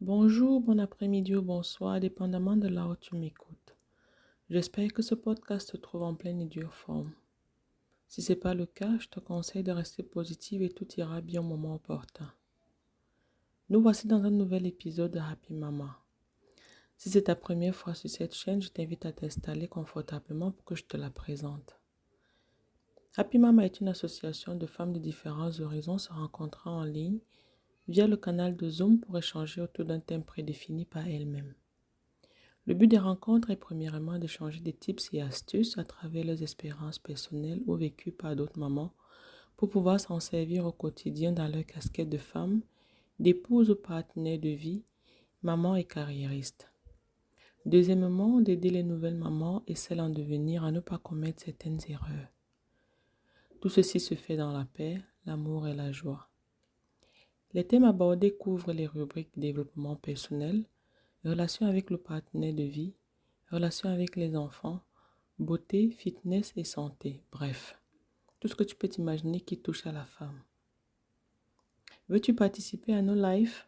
Bonjour, bon après-midi ou bonsoir, dépendamment de là où tu m'écoutes. J'espère que ce podcast te trouve en pleine et dure forme. Si ce n'est pas le cas, je te conseille de rester positive et tout ira bien au moment opportun. Nous voici dans un nouvel épisode de Happy Mama. Si c'est ta première fois sur cette chaîne, je t'invite à t'installer confortablement pour que je te la présente. Happy Mama est une association de femmes de différents horizons se rencontrant en ligne via le canal de Zoom pour échanger autour d'un thème prédéfini par elles-mêmes. Le but des rencontres est premièrement d'échanger des tips et astuces à travers leurs expériences personnelles ou vécues par d'autres mamans pour pouvoir s'en servir au quotidien dans leur casquette de femme, d'épouse ou partenaire de vie, maman et carriériste. Deuxièmement, d'aider les nouvelles mamans et celles en devenir à ne pas commettre certaines erreurs. Tout ceci se fait dans la paix, l'amour et la joie. Les thèmes abordés couvrent les rubriques développement personnel, relations avec le partenaire de vie, relations avec les enfants, beauté, fitness et santé. Bref, tout ce que tu peux t'imaginer qui touche à la femme. Veux-tu participer à nos lives?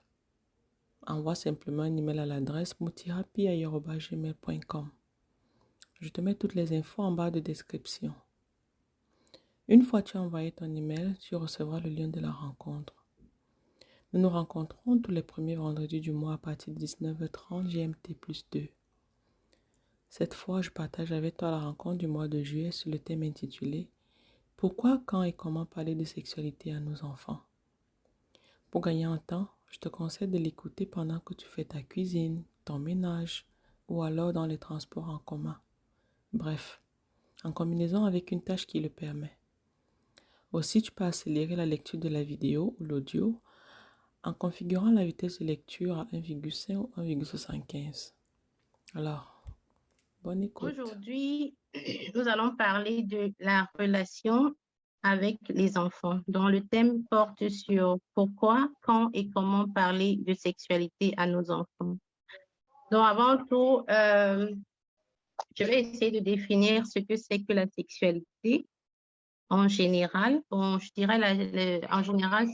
Envoie simplement un email à l'adresse moutirapi@gmail.com. Je te mets toutes les infos en bas de description. Une fois tu as envoyé ton email, tu recevras le lien de la rencontre. Nous nous rencontrons tous les premiers vendredis du mois à partir de 19h30 GMT plus 2. Cette fois, je partage avec toi la rencontre du mois de juillet sur le thème intitulé Pourquoi, quand et comment parler de sexualité à nos enfants? Pour gagner en temps, je te conseille de l'écouter pendant que tu fais ta cuisine, ton ménage ou alors dans les transports en commun. Bref, en combinaison avec une tâche qui le permet. Aussi, tu peux accélérer la lecture de la vidéo ou l'audio en configurant la vitesse de lecture à 1,5 ou 1,75. Alors, bonne écoute. Aujourd'hui, nous allons parler de la relation avec les enfants, dont le thème porte sur pourquoi, quand et comment parler de sexualité à nos enfants. Donc, avant tout, je vais essayer de définir ce que c'est que la sexualité en général. Bon, je dirais en général,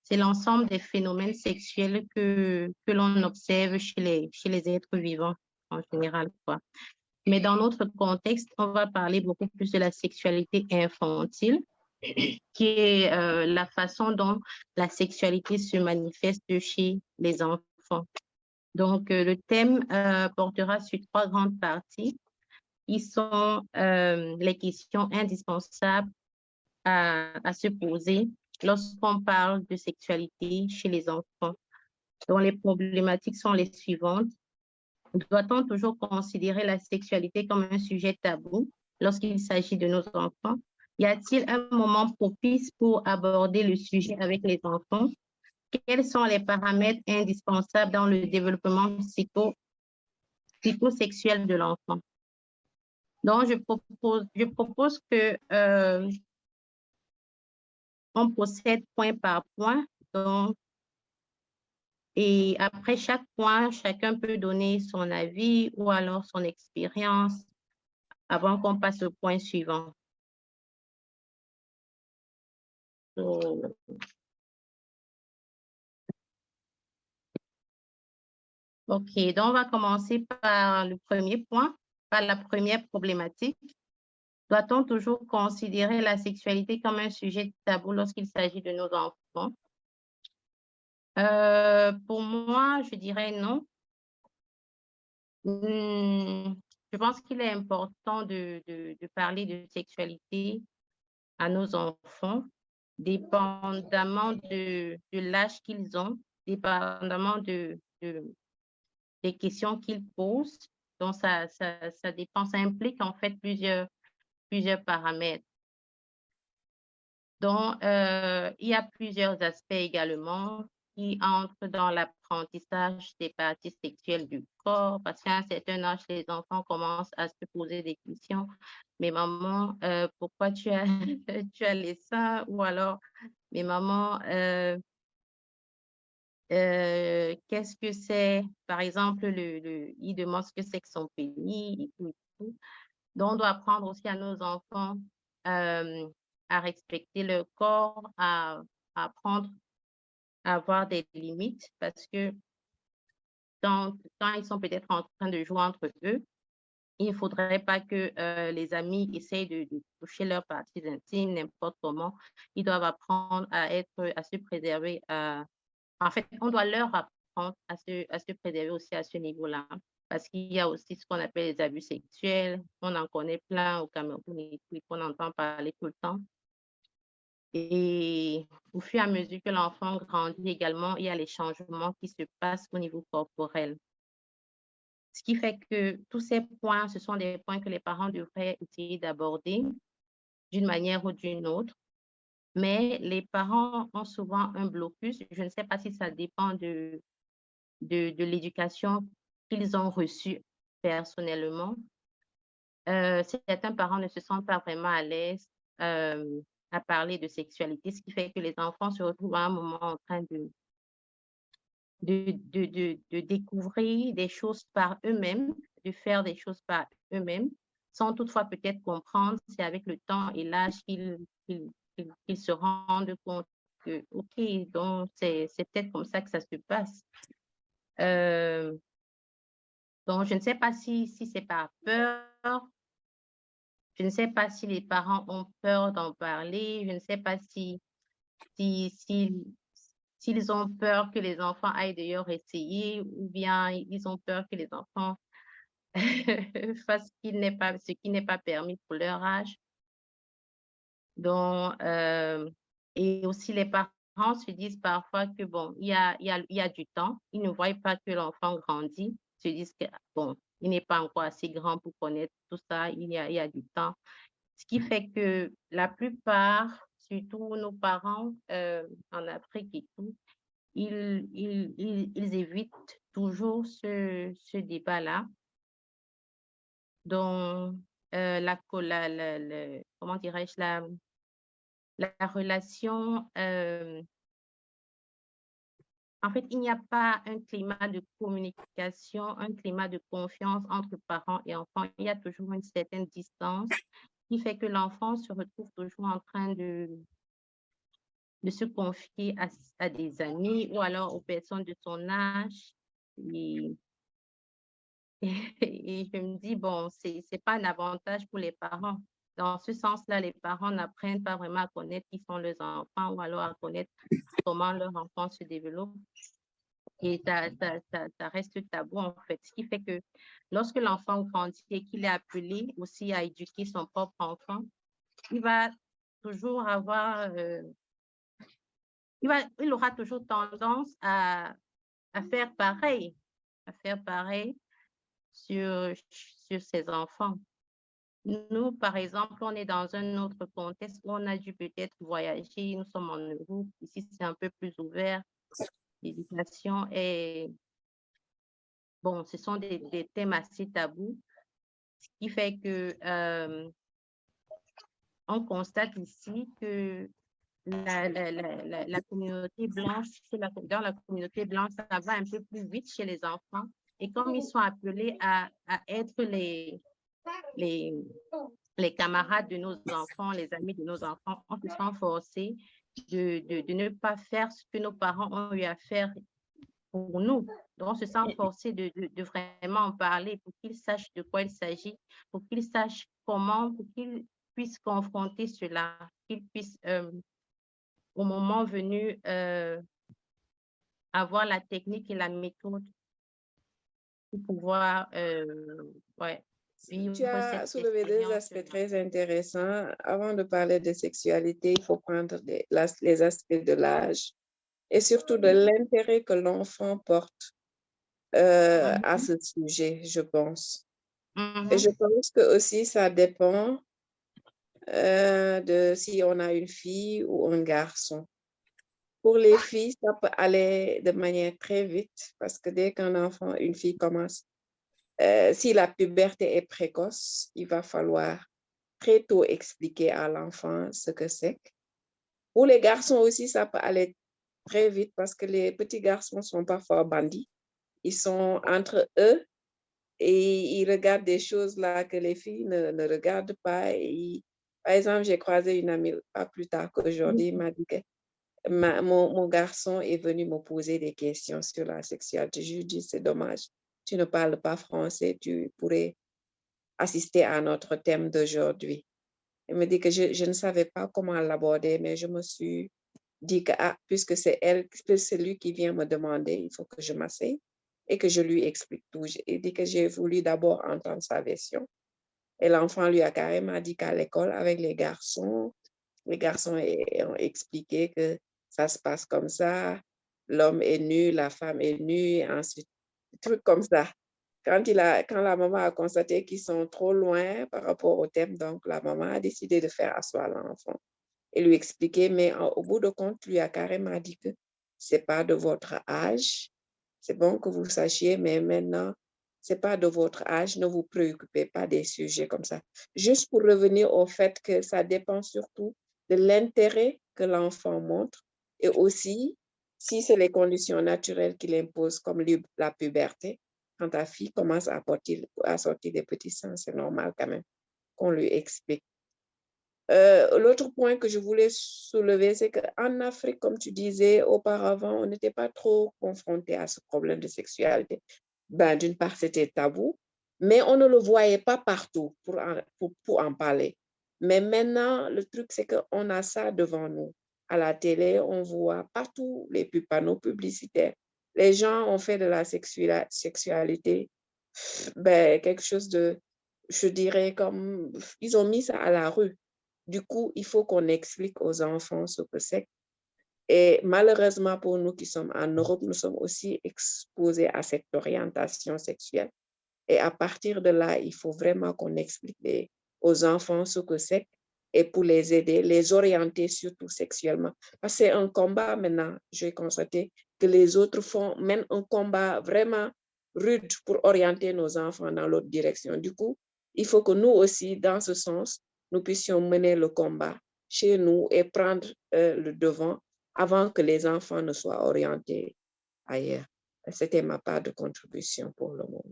c'est l'ensemble des phénomènes sexuels que l'on observe chez les êtres vivants en général, quoi. Mais dans notre contexte, on va parler beaucoup plus de la sexualité infantile, qui est la façon dont la sexualité se manifeste chez les enfants. Donc, le thème portera sur trois grandes parties qui sont les questions indispensables à se poser lorsqu'on parle de sexualité chez les enfants. Donc, les problématiques sont les suivantes. Doit-on toujours considérer la sexualité comme un sujet tabou lorsqu'il s'agit de nos enfants? Y a-t-il un moment propice pour aborder le sujet avec les enfants? Quels sont les paramètres indispensables dans le développement psychosexuel de l'enfant? Donc, je propose que on procède point par point. Donc, et après chaque point, chacun peut donner son avis ou alors son expérience avant qu'on passe au point suivant. So, OK, donc on va commencer par le premier point, par la première problématique. Doit-on toujours considérer la sexualité comme un sujet tabou lorsqu'il s'agit de nos enfants? Pour moi, je dirais non. Je pense qu'il est important de parler de sexualité à nos enfants, dépendamment de l'âge qu'ils ont, dépendamment des questions qu'ils posent. Donc, ça dépend, ça implique en fait plusieurs paramètres. Donc, il y a plusieurs aspects également qui entrent dans l'apprentissage des parties sexuelles du corps, parce qu'à un certain âge, les enfants commencent à se poser des questions. Mais maman, pourquoi tu as, tu as les seins? Ou alors, mais maman, qu'est-ce que c'est? Par exemple, il demande ce que c'est que son pénis et tout, et tout. Donc, on doit apprendre aussi à nos enfants à respecter leur corps, à apprendre avoir des limites parce que quand ils sont peut-être en train de jouer entre eux, il ne faudrait pas que les amis essayent de toucher leurs parties intimes n'importe comment. Ils doivent apprendre à se préserver. En fait, on doit leur apprendre à se préserver aussi à ce niveau-là. Parce qu'il y a aussi ce qu'on appelle les abus sexuels. On en connaît plein au Cameroun et qu'on entend parler tout le temps. Et au fur et à mesure que l'enfant grandit également, il y a les changements qui se passent au niveau corporel. Ce qui fait que tous ces points, ce sont des points que les parents devraient essayer d'aborder d'une manière ou d'une autre. Mais les parents ont souvent un blocus. Je ne sais pas si ça dépend de l'éducation qu'ils ont reçue personnellement. Certains parents ne se sentent pas vraiment à l'aise à parler de sexualité, ce qui fait que les enfants se retrouvent à un moment en train de découvrir des choses par eux-mêmes, de faire des choses par eux-mêmes, sans toutefois peut-être comprendre. C'est avec le temps et l'âge qu'ils se rendent compte que, OK, donc c'est peut-être comme ça que ça se passe. Donc, je ne sais pas si c'est par peur. Je ne sais pas si les parents ont peur d'en parler. Je ne sais pas s'ils ont peur que les enfants aillent d'ailleurs essayer ou bien ils ont peur que les enfants fassent ce qui n'est pas permis pour leur âge. Donc, et aussi les parents se disent parfois que bon, il y a du temps. Ils ne voient pas que l'enfant grandit. Ils se disent que bon, il n'est pas encore assez grand pour connaître tout ça. Il y a du temps. Ce qui fait que la plupart, surtout nos parents en Afrique et tout, ils évitent toujours ce débat-là. Donc, comment dirais-je, la relation, en fait, il n'y a pas un climat de communication, un climat de confiance entre parents et enfants. Il y a toujours une certaine distance qui fait que l'enfant se retrouve toujours en train de se confier à des amis ou alors aux personnes de son âge. Et, et je me dis, bon, c'est pas un avantage pour les parents. Dans ce sens-là, les parents n'apprennent pas vraiment à connaître qui sont leurs enfants ou alors à connaître comment leur enfant se développe. Et ça reste tabou, en fait. Ce qui fait que lorsque l'enfant grandit et qu'il est appelé aussi à éduquer son propre enfant, il va toujours avoir, il aura toujours tendance à faire pareil, sur ses enfants. Nous, par exemple, on est dans un autre contexte où on a dû peut-être voyager. Nous sommes en Europe. Ici, c'est un peu plus ouvert. L'éducation est... Bon, ce sont des thèmes assez tabous, ce qui fait que on constate ici que la communauté blanche, dans la communauté blanche, ça va un peu plus vite chez les enfants. Et comme ils sont appelés à être les camarades de nos enfants, les amis de nos enfants, on se sent forcés de ne pas faire ce que nos parents ont eu à faire pour nous. Donc, on se sent forcé de vraiment en parler pour qu'ils sachent de quoi il s'agit, pour qu'ils sachent comment, pour qu'ils puissent confronter cela, qu'ils puissent, au moment venu, avoir la technique et la méthode pour pouvoir ouais, Tu vivre as cette soulevé deux aspects expérience. très intéressants. Avant de parler de sexualité, il faut prendre les aspects de l'âge et surtout de l'intérêt que l'enfant porte à ce sujet, je pense. Et je pense que aussi ça dépend de si on a une fille ou un garçon. Pour les filles, ça peut aller de manière très vite parce que dès qu'un enfant, une fille commence, si la puberté est précoce, il va falloir très tôt expliquer à l'enfant ce que c'est. Pour les garçons aussi, ça peut aller très vite parce que les petits garçons sont parfois bandits. Ils sont entre eux et ils regardent des choses là que les filles ne regardent pas. Par exemple, j'ai croisé une amie pas plus tard qu'aujourd'hui, il m'a dit mon garçon est venu me poser des questions sur la sexualité. Je lui dis, c'est dommage, tu ne parles pas français, tu pourrais assister à notre thème d'aujourd'hui. Il me dit que je ne savais pas comment l'aborder, mais je me suis dit que puisque c'est lui qui vient me demander, il faut que je m'asseye et que je lui explique tout. Il dit que j'ai voulu d'abord entendre sa version. Et l'enfant lui a carrément dit qu'à l'école, avec les garçons ont expliqué que ça se passe comme ça, l'homme est nu, la femme est nue, ensuite, des trucs comme ça. Quand la maman a constaté qu'ils sont trop loin par rapport au thème, donc la maman a décidé de faire asseoir l'enfant et lui expliquer, mais au bout de compte, lui a carrément dit que c'est pas de votre âge, c'est bon que vous sachiez, mais maintenant, c'est pas de votre âge, ne vous préoccupez pas des sujets comme ça. Juste pour revenir au fait que ça dépend surtout de l'intérêt que l'enfant montre et aussi si c'est les conditions naturelles qu'il impose, comme la puberté. Quand ta fille commence à sortir des petits seins, c'est normal quand même qu'on lui explique. L'autre point que je voulais soulever, c'est qu'en Afrique, comme tu disais auparavant, on n'était pas trop confronté à ce problème de sexualité. D'une part, c'était tabou, mais on ne le voyait pas partout pour en parler. Mais maintenant, le truc, c'est qu'on a ça devant nous. À la télé, on voit partout les panneaux publicitaires. Les gens ont fait de la sexualité quelque chose de, je dirais, comme, ils ont mis ça à la rue. Du coup, il faut qu'on explique aux enfants ce que c'est. Et malheureusement pour nous qui sommes en Europe, nous sommes aussi exposés à cette orientation sexuelle. Et à partir de là, il faut vraiment qu'on explique aux enfants ce que c'est et pour les aider, les orienter surtout sexuellement. Parce que c'est un combat maintenant, j'ai constaté que les autres mènent un combat vraiment rude pour orienter nos enfants dans l'autre direction. Du coup, il faut que nous aussi, dans ce sens, nous puissions mener le combat chez nous et prendre le devant avant que les enfants ne soient orientés ailleurs. C'était ma part de contribution pour le moment.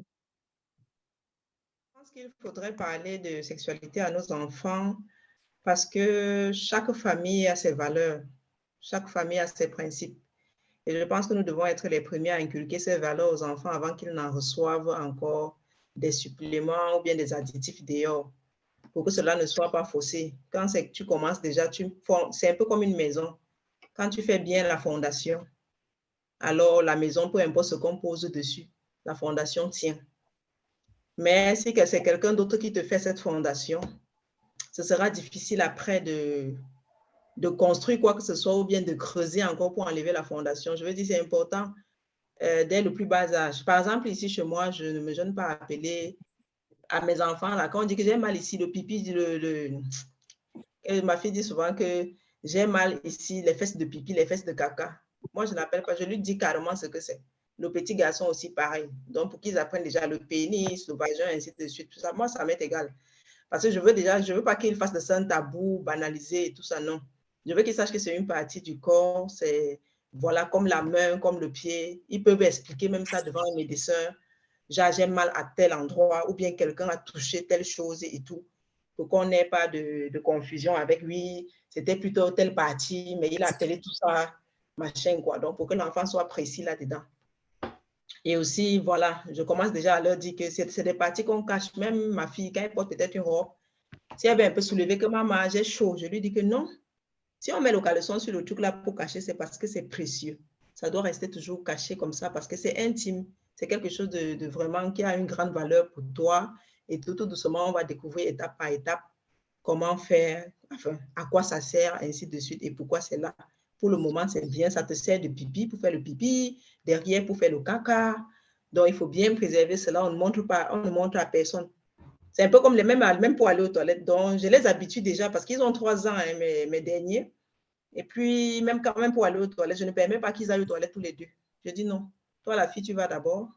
Je pense qu'il faudrait parler de sexualité à nos enfants parce que chaque famille a ses valeurs, chaque famille a ses principes. Et je pense que nous devons être les premiers à inculquer ces valeurs aux enfants avant qu'ils n'en reçoivent encore des suppléments ou bien des additifs dehors, pour que cela ne soit pas faussé. Quand tu commences déjà, c'est un peu comme une maison. Quand tu fais bien la fondation, alors la maison, peu importe ce qu'on pose dessus, la fondation tient. Mais si c'est quelqu'un d'autre qui te fait cette fondation, ce sera difficile après de construire quoi que ce soit ou bien de creuser encore pour enlever la fondation. Je veux dire, c'est important dès le plus bas âge. Par exemple, ici chez moi, je ne me gêne pas à appeler à mes enfants, là, quand on dit que j'ai mal ici, le pipi, ma fille dit souvent que j'ai mal ici, les fesses de pipi, les fesses de caca. Moi, je n'appelle pas, je lui dis carrément ce que c'est. Nos petits garçons aussi, pareil. Donc, pour qu'ils apprennent déjà le pénis, le vagin, ainsi de suite, tout ça, moi, ça m'est égal. Parce que je veux pas qu'ils fassent de ça un tabou, banalisé et tout ça, non. Je veux qu'ils sachent que c'est une partie du corps, c'est, voilà, comme la main, comme le pied. Ils peuvent expliquer même ça devant un médecin. J'ai mal à tel endroit, ou bien quelqu'un a touché telle chose et tout, pour qu'on n'ait pas de confusion avec lui. C'était plutôt telle partie, mais il a appelé tout ça, machin, quoi. Donc, pour que l'enfant soit précis là-dedans. Et aussi, voilà, je commence déjà à leur dire que c'est des parties qu'on cache. Même ma fille, quand elle porte peut-être une robe, si elle avait un peu soulevé que maman, j'ai chaud, je lui dis que non. Si on met le caleçon sur le truc là pour cacher, c'est parce que c'est précieux. Ça doit rester toujours caché comme ça parce que c'est intime. C'est quelque chose de vraiment qui a une grande valeur pour toi. Et tout doucement, on va découvrir étape par étape comment faire, enfin, à quoi ça sert, ainsi de suite, et pourquoi c'est là. Pour le moment, c'est bien, ça te sert de pipi pour faire le pipi, derrière pour faire le caca. Donc, il faut bien préserver cela. On ne montre à personne. C'est un peu comme même pour aller aux toilettes. Donc, je les habitue déjà parce qu'ils ont 3 ans, hein, mes derniers. Et puis, même quand même pour aller aux toilettes, je ne permets pas qu'ils aillent aux toilettes tous les deux. Je dis non. Toi, la fille, tu vas d'abord.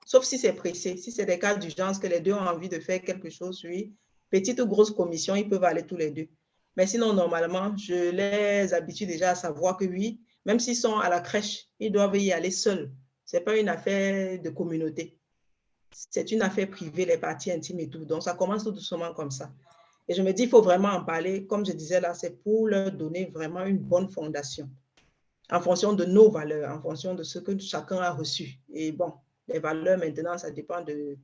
Sauf si c'est pressé. Si c'est des cas d'urgence que les deux ont envie de faire quelque chose, oui. Petite ou grosse commission, ils peuvent aller tous les deux. Mais sinon, normalement, je les habitue déjà à savoir que oui, même s'ils sont à la crèche, ils doivent y aller seuls. Ce n'est pas une affaire de communauté. C'est une affaire privée, les parties intimes et tout. Donc, ça commence tout doucement comme ça. Et je me dis, il faut vraiment en parler. Comme je disais là, c'est pour leur donner vraiment une bonne fondation. en fonction de nos valeurs, en fonction de ce que chacun a reçu. Et bon, les valeurs maintenant, ça dépend de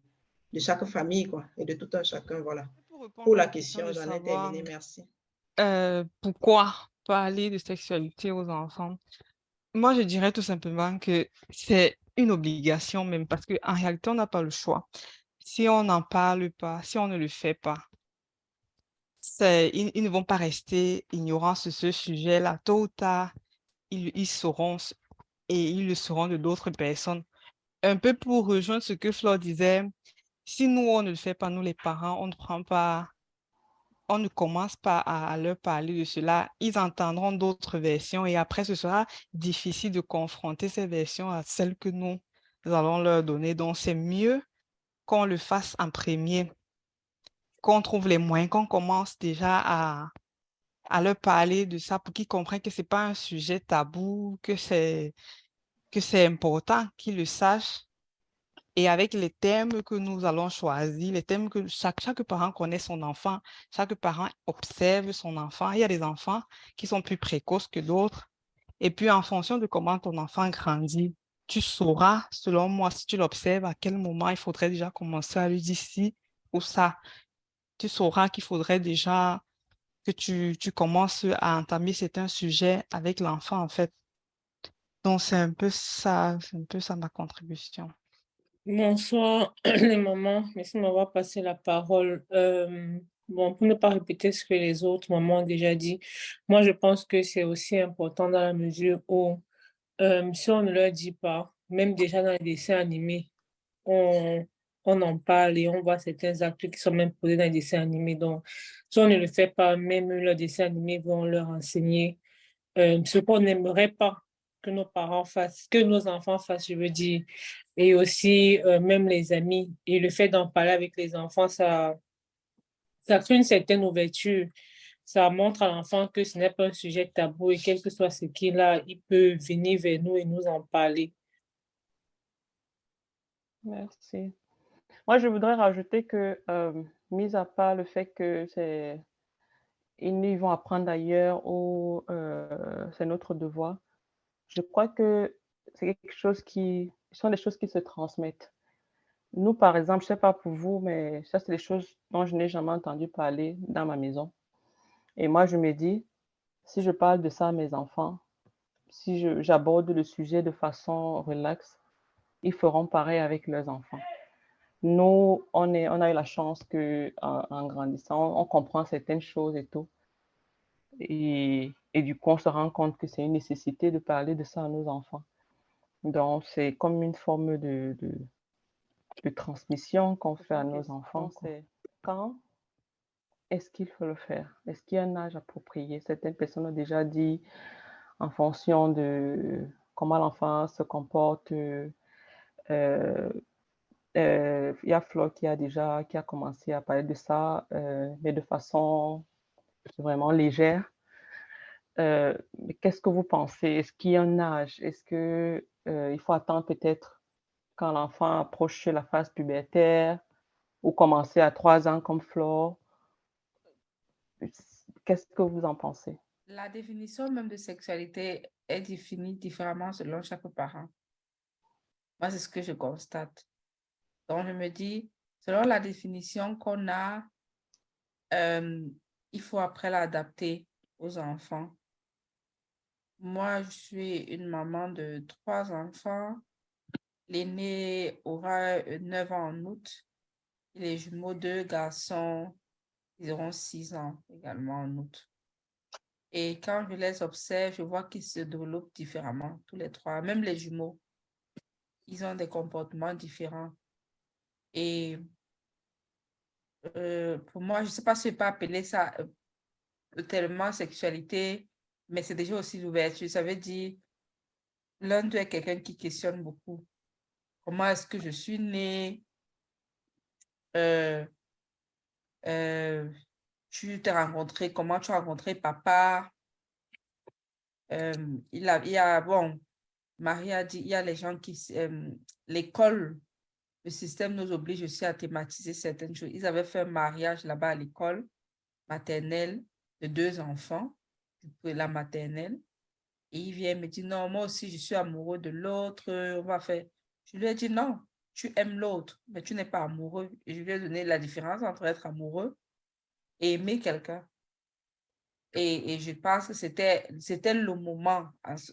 chaque famille, quoi, et de tout un chacun, voilà. Pour répondre Pour à la la question question, de j'en ai savoir terminé, merci. pourquoi parler de sexualité aux enfants, moi je dirais tout simplement que c'est une obligation même parce qu'en réalité, on n'a pas le choix. Si on n'en parle pas, si on ne le fait pas, ils ne vont pas rester ignorants sur ce sujet-là. Tôt ou tard, ils sauront et ils le sauront de d'autres personnes. Un peu pour rejoindre ce que Flore disait, si nous, on ne le fait pas, nous les parents, on ne commence pas à leur parler de cela, ils entendront d'autres versions et après, ce sera difficile de confronter ces versions à celles que nous allons leur donner. Donc, c'est mieux qu'on le fasse en premier, qu'on trouve les moyens, qu'on commence déjà à leur parler de ça pour qu'ils comprennent que ce n'est pas un sujet tabou, que c'est important qu'ils le sachent. Et avec les thèmes que nous allons choisir, les thèmes que chaque parent connaît son enfant, chaque parent observe son enfant. Il y a des enfants qui sont plus précoces que d'autres. Et puis, en fonction de comment ton enfant grandit, tu sauras, selon moi, si tu l'observes, à quel moment il faudrait déjà commencer à lui dire ci ou ça. Tu sauras qu'il faudrait déjà que tu commences à entamer certains sujets avec l'enfant, en fait. Donc, c'est un peu ça ma contribution. Bonsoir les mamans, merci de m'avoir passé la parole. Bon, pour ne pas répéter ce que les autres mamans ont déjà dit, moi je pense que c'est aussi important dans la mesure où si on ne leur dit pas, même déjà dans les dessins animés, on, on en parle et on voit certains actes qui sont même posés dans les dessins animés. Donc, si on ne le fait pas, même leurs dessins animés vont leur enseigner ce qu'on n'aimerait pas que nos parents fassent, que nos enfants fassent, je veux dire. Et aussi, même les amis. Et le fait d'en parler avec les enfants, ça crée une certaine ouverture. Ça montre à l'enfant que ce n'est pas un sujet tabou et quel que soit ce qu'il a, il peut venir vers nous et nous en parler. Merci. Moi, je voudrais rajouter que, mis à part le fait que ils vont apprendre ailleurs ou c'est notre devoir, je crois que c'est quelque chose ce sont des choses qui se transmettent. Nous, par exemple, je ne sais pas pour vous, mais ça, c'est des choses dont je n'ai jamais entendu parler dans ma maison. Et moi, je me dis, si je parle de ça à mes enfants, si j'aborde le sujet de façon relaxe, ils feront pareil avec leurs enfants. Nous, on a eu la chance qu'en grandissant, on comprend certaines choses et tout. Et du coup, on se rend compte que c'est une nécessité de parler de ça à nos enfants. Donc, c'est comme une forme de transmission qu'on fait à nos enfants. C'est quand est-ce qu'il faut le faire? Est-ce qu'il y a un âge approprié? Certaines personnes ont déjà dit en fonction de comment l'enfant se comporte. Il y a Flo qui a commencé à parler de ça, mais de façon vraiment légère. Mais qu'est-ce que vous pensez? Est-ce qu'il y a un âge? Est-ce que il faut attendre peut-être quand l'enfant approche la phase pubertaire ou commencer à 3 ans comme Flo? Qu'est-ce que vous en pensez? La définition même de sexualité est définie différemment selon chaque parent. Moi, c'est ce que je constate. Donc, je me dis, selon la définition qu'on a, il faut après l'adapter aux enfants. Moi, je suis une maman de 3 enfants. L'aîné aura 9 ans en août. Les jumeaux, 2 garçons, ils auront 6 ans également en août. Et quand je les observe, je vois qu'ils se développent différemment, tous les 3. Même les jumeaux, ils ont des comportements différents. Et pour moi, je ne sais pas si je peux appeler ça tellement sexualité, mais c'est déjà aussi l'ouverture. Ça veut dire, l'un d'eux est quelqu'un qui questionne beaucoup. Comment est-ce que je suis née? Tu t'es rencontré, comment tu as rencontré papa? Il y a, bon, Marie a dit, il y a les gens qui, l'école, le système nous oblige aussi à thématiser certaines choses. Ils avaient fait un mariage là-bas à l'école maternelle de 2 enfants, la maternelle. Et il vient me dire, non, moi aussi, je suis amoureux de l'autre, on va faire. Je lui ai dit, non, tu aimes l'autre, mais tu n'es pas amoureux. Et je lui ai donné la différence entre être amoureux et aimer quelqu'un. Et je pense que c'était le moment, parce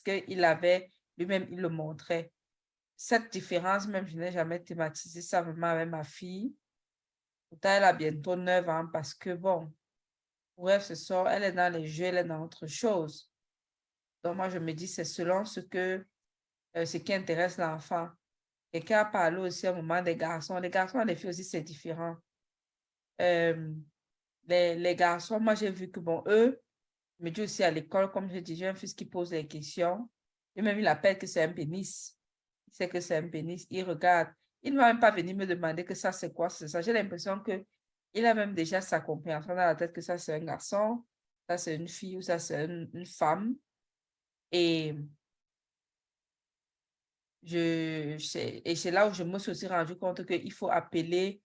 qu'il avait, lui-même, il le montrait. Cette différence, même, je n'ai jamais thématisé ça vraiment avec ma fille. Pourtant, elle a bientôt 9 ans parce que, bon, bref, ce soir, elle est dans les jeux, elle est dans autre chose. Donc, moi, je me dis, c'est selon ce qui intéresse l'enfant. Quelqu'un a parlé aussi à un moment des garçons. Les garçons et les filles aussi, c'est différent. Les garçons, moi, j'ai vu que, bon, eux, je me dis aussi à l'école, comme je dis, j'ai un fils qui pose des questions. Et même, il appelle que c'est un pénis. Il sait que c'est un pénis. Il regarde. Il ne va même pas venir me demander que ça, c'est quoi, c'est ça. J'ai l'impression qu'il a même déjà sa compréhension dans la tête que ça, c'est un garçon, ça, c'est une fille ou ça, c'est une femme. Et c'est là où je me suis aussi rendu compte qu'il faut appeler,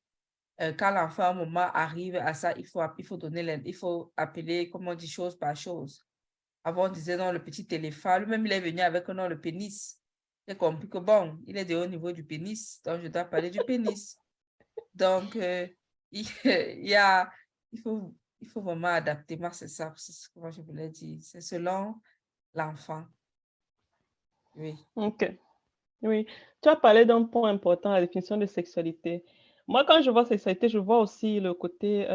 quand l'enfant, à un moment, arrive à ça, il faut appeler, comme on dit, chose par chose. Avant, on disait non, le petit éléphant. Lui-même, il est venu avec non, le pénis. J'ai compris que bon, il est de haut niveau du pénis, donc je dois parler du pénis. Donc, il faut vraiment adapter. Moi, c'est ça, c'est ce que moi je voulais dire. C'est selon l'enfant. Oui. Ok. Oui. Tu as parlé d'un point important, la définition de sexualité. Moi, quand je vois sexualité, je vois aussi le côté